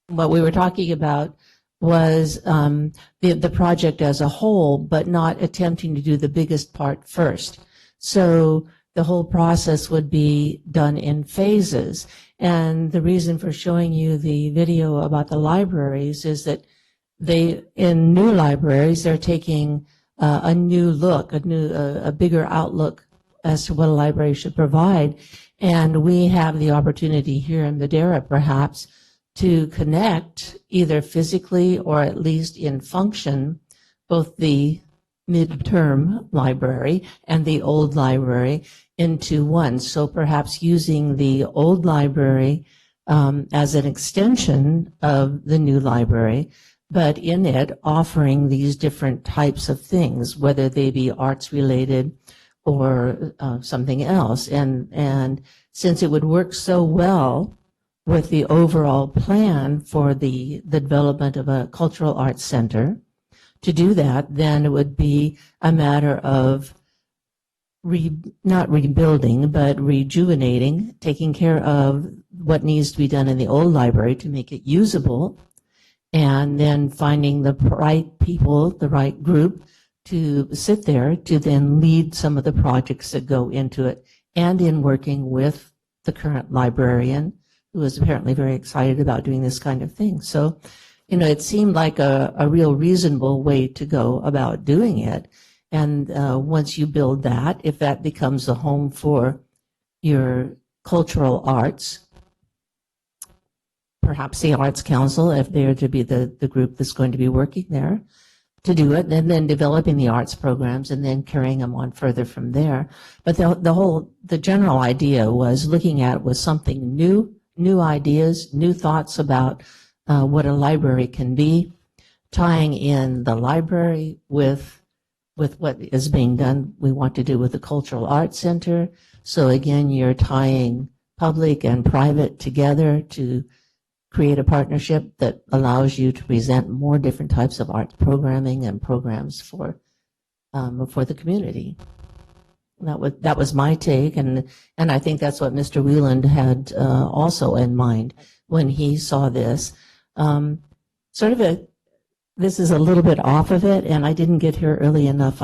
What we were talking about was the project as a whole, but not attempting to do the biggest part first. So the whole process would be done in phases. And the reason for showing you the video about the libraries is that in new libraries, they're taking a new look, a bigger outlook as to what a library should provide. And we have the opportunity here in Madera, perhaps, to connect either physically or at least in function, both the midterm library and the old library into one. So perhaps using the old library as an extension of the new library, but in it offering these different types of things, whether they be arts related or something else. And since it would work so well with the overall plan for the development of a cultural arts center, to do that, then it would be a matter of not rebuilding, but rejuvenating, taking care of what needs to be done in the old library to make it usable, and then finding the right people, the right group to sit there to then lead some of the projects that go into it, and in working with the current librarian, who is apparently very excited about doing this kind of thing. So, it seemed like a real reasonable way to go about doing it. And once you build that, if that becomes a home for your cultural arts, perhaps the Arts Council, if they're to be the group that's going to be working there to do it, and then developing the arts programs and then carrying them on further from there. But the general idea was looking at it was something new ideas, new thoughts about what a library can be, tying in the library with what is being done, we want to do with the Cultural Arts Center. So again, you're tying public and private together to create a partnership that allows you to present more different types of arts programming and programs for the community. That was my take, and I think that's what Mr. Wieland had also in mind when he saw this. This is a little bit off of it, and I didn't get here early enough.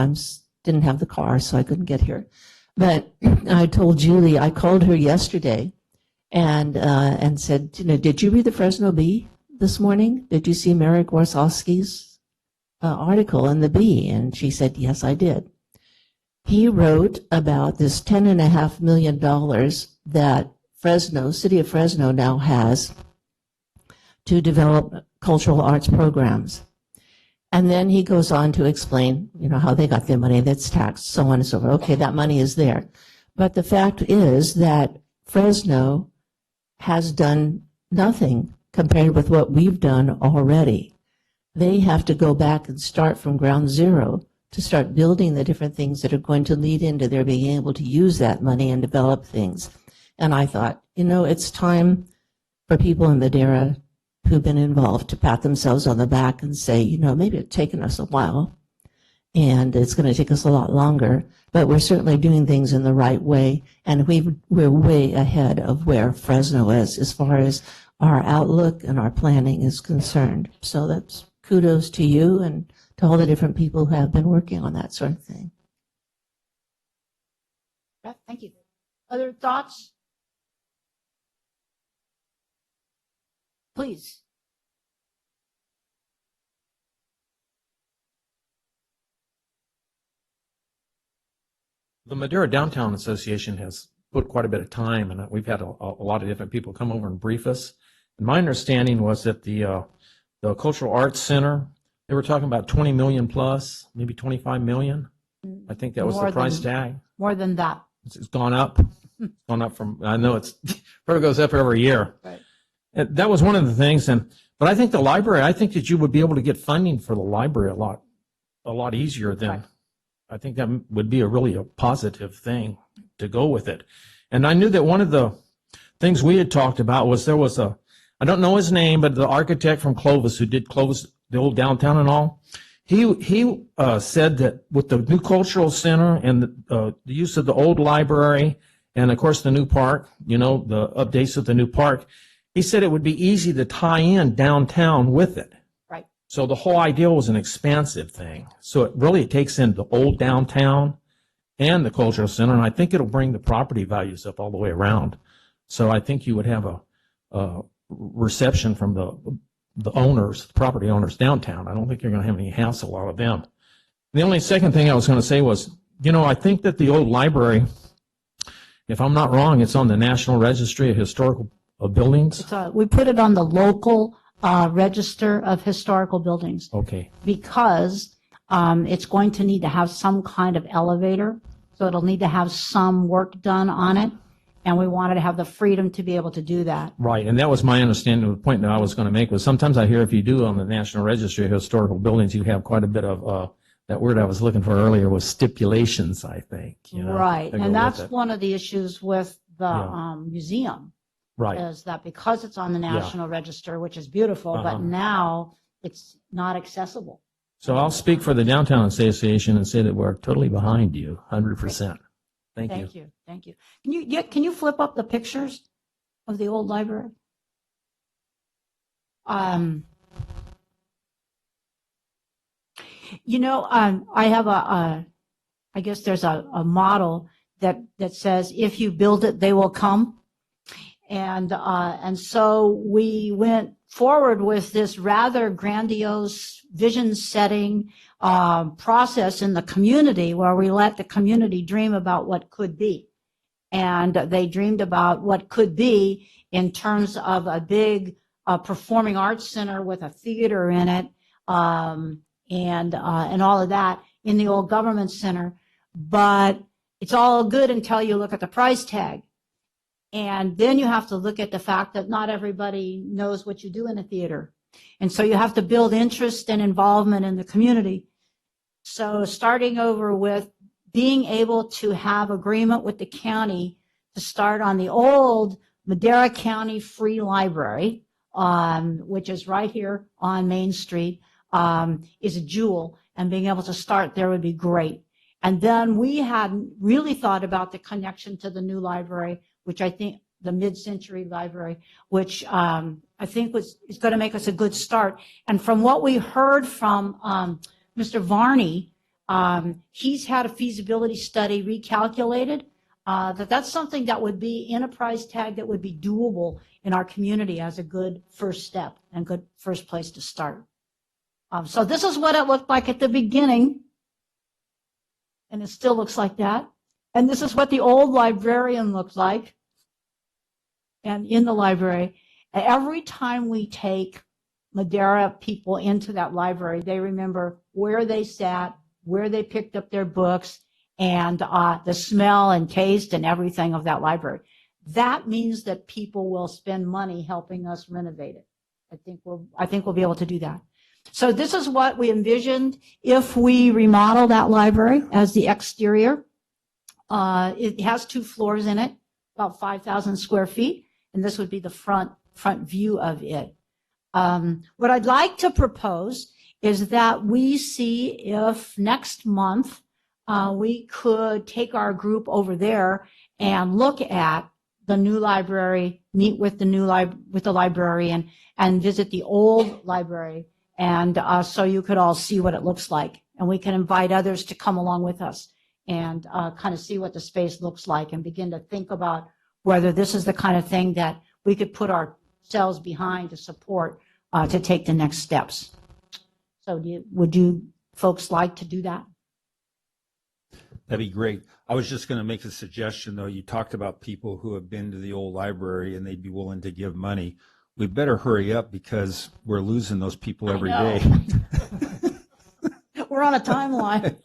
Didn't have the car, so I couldn't get here. But I told Julie, I called her yesterday and said, did you read the Fresno Bee this morning? Did you see Merrick Warsawski's article in the Bee? And she said, yes, I did. He wrote about this $10.5 million that City of Fresno now has to develop cultural arts programs. And then he goes on to explain, how they got their money that's taxed, so on and so forth. Okay, that money is there. But the fact is that Fresno has done nothing compared with what we've done already. They have to go back and start from ground zero to start building the different things that are going to lead into their being able to use that money and develop things. And I thought, it's time for people in Madera who've been involved to pat themselves on the back and say, maybe it's taken us a while and it's going to take us a lot longer, but we're certainly doing things in the right way, and we're way ahead of where Fresno is as far as our outlook and our planning is concerned. So that's kudos to you and to all the different people who have been working on that sort of thing. Thank you. Other thoughts? Please. The Madera Downtown Association has put quite a bit of time, and we've had a lot of different people come over and brief us. And my understanding was that the Cultural Arts Center, they were talking about 20 million plus, maybe 25 million. I think that was the price tag. More than that. It's gone up. It's gone up from, I know it probably goes up every year. Right. And that was one of the things. But I think the library, I think that you would be able to get funding for the library a lot easier than, right. I think that would be really a positive thing to go with it. And I knew that one of the things we had talked about was there was I don't know his name, but the architect from Clovis who did Clovis, the old downtown and all, he said that with the new cultural center and the use of the old library and of course the new park, the updates of the new park, he said it would be easy to tie in downtown with it. Right. So the whole idea was an expansive thing. So it really takes in the old downtown and the cultural center, and I think it'll bring the property values up all the way around. So I think you would have a reception from the owners, the property owners downtown. I don't think you're going to have any hassle out of them. The only second thing I was going to say was, I think that the old library, if I'm not wrong, it's on the National Registry of Historical Buildings. We put it on the local Register of Historical Buildings. Okay. Because it's going to need to have some kind of elevator, so it'll need to have some work done on it, and we wanted to have the freedom to be able to do that. Right, and that was my understanding. The point that I was going to make was sometimes I hear if you do on the National Registry of Historical Buildings, you have quite a bit of that word I was looking for earlier was stipulations, I think. Right, and that's one of the issues with the museum. Right. Is that because it's on the National Register, which is beautiful, but now it's not accessible. So I'll speak for the Downtown Association and say that we're totally behind you, 100%. Thank you. Thank you. Can you flip up the pictures of the old library? I have I guess there's a model that says, if you build it, they will come. And so we went forward with this rather grandiose vision setting process in the community, where we let the community dream about what could be. And they dreamed about what could be in terms of a big performing arts center with a theater in it, and all of that in the old government center. But it's all good until you look at the price tag. And then you have to look at the fact that not everybody knows what you do in a theater. And so you have to build interest and involvement in the community. So starting over with being able to have agreement with the county to start on the old Madera County Free Library, which is right here on Main Street, is a jewel. And being able to start there would be great. And then we had really thought about the connection to the new library, which I think the mid-century library, which I think is going to make us a good start. And from what we heard from Mr. Varney, he's had a feasibility study recalculated, that's something that would be in a price tag that would be doable in our community as a good first step and good first place to start. So this is what it looked like at the beginning, and it still looks like that. And this is what the old librarian looked like. and in the library. Every time we take Madera people into that library, they remember where they sat, where they picked up their books, and the smell and taste and everything of that library. That means that people will spend money helping us renovate it. I think we'll be able to do that. So this is what we envisioned if we remodel that library as the exterior. It has 2 floors in it, about 5,000 square feet, and this would be the front view of it. What I'd like to propose is that we see if next month we could take our group over there and look at the new library, meet with the librarian, and visit the old library, and so you could all see what it looks like, and we can invite others to come along with us and kind of see what the space looks like and begin to think about whether this is the kind of thing that we could put ourselves behind to support to take the next steps. So would you folks like to do that? That'd be great. I was just going to make a suggestion, though. You talked about people who have been to the old library and they'd be willing to give money. We better hurry up because we're losing those people every day. We're on a timeline.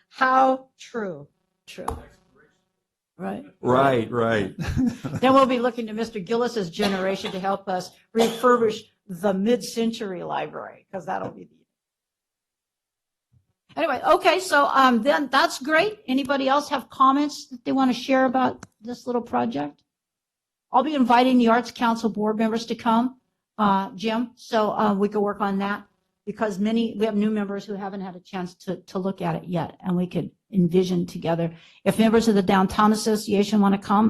How true. True. Right? Right. Then we'll be looking to Mr. Gillis's generation to help us refurbish the mid-century library, because that'll be the... Anyway, okay, so then that's great. Anybody else have comments that they want to share about this little project? I'll be inviting the Arts Council board members to come, Jim, so we can work on that, because we have new members who haven't had a chance to look at it yet, and we could envision together. If members of the Downtown Association want to come,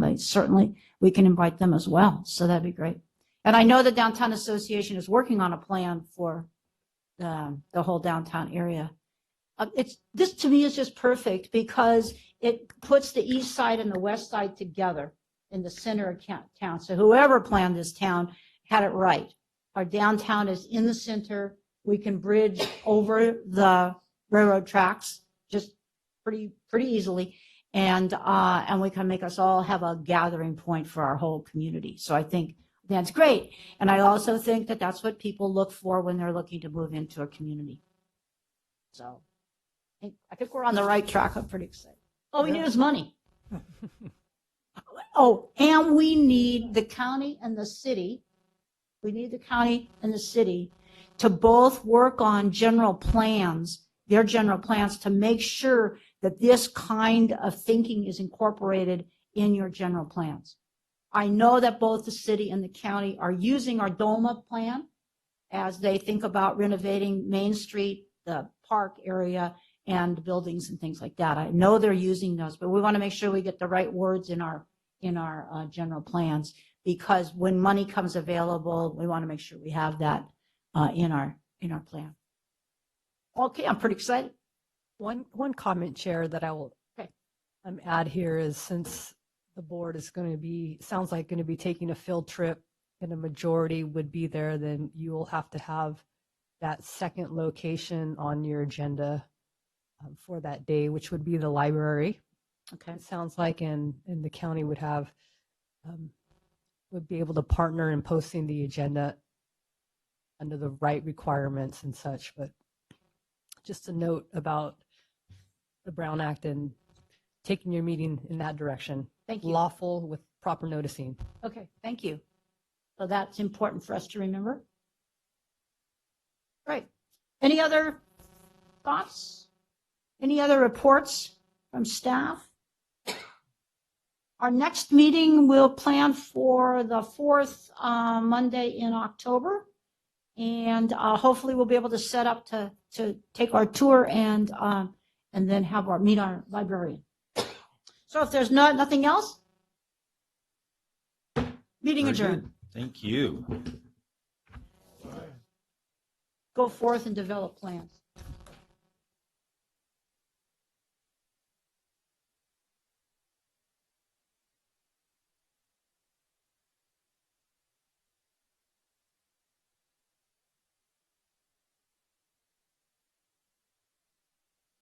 we can invite them as well, so that'd be great. And I know the Downtown Association is working on a plan for the whole downtown area. This to me is just perfect because it puts the east side and the west side together in the center of town. So whoever planned this town had it right. Our downtown is in the center. We can bridge over the railroad tracks just pretty easily, and we can make us all have a gathering point for our whole community. So I think that's great, and I also think that that's what people look for when they're looking to move into a community. So I think we're on the right track. I'm pretty excited. All we need is money. Oh, and we need the county and the city. We need the county and the city to both work on their general plans to make sure that this kind of thinking is incorporated in your general plans. I know that both the city and the county are using our DOMA plan as they think about renovating Main Street, the park area, and buildings and things like that. I know they're using those, but we want to make sure we get the right words in our general plans, because when money comes available, we want to make sure we have that in our plan. Okay, I'm pretty excited. One comment, Chair, that I will add here is, since the board is going to be taking a field trip and a majority would be there, then you will have to have that second location on your agenda for that day, which would be the library. Okay. It sounds like, and the county would be able to partner in posting the agenda under the right requirements and such. But just a note about the Brown Act and taking your meeting in that direction. Thank you. Lawful with proper noticing. Okay, thank you. So that's important for us to remember. Right. Any other thoughts? Any other reports from staff? Our next meeting we'll plan for the 4th Monday in October. And hopefully we'll be able to set up to take our tour and then meet our librarian. So if there's nothing else, meeting adjourned. Thank you. Go forth and develop plans.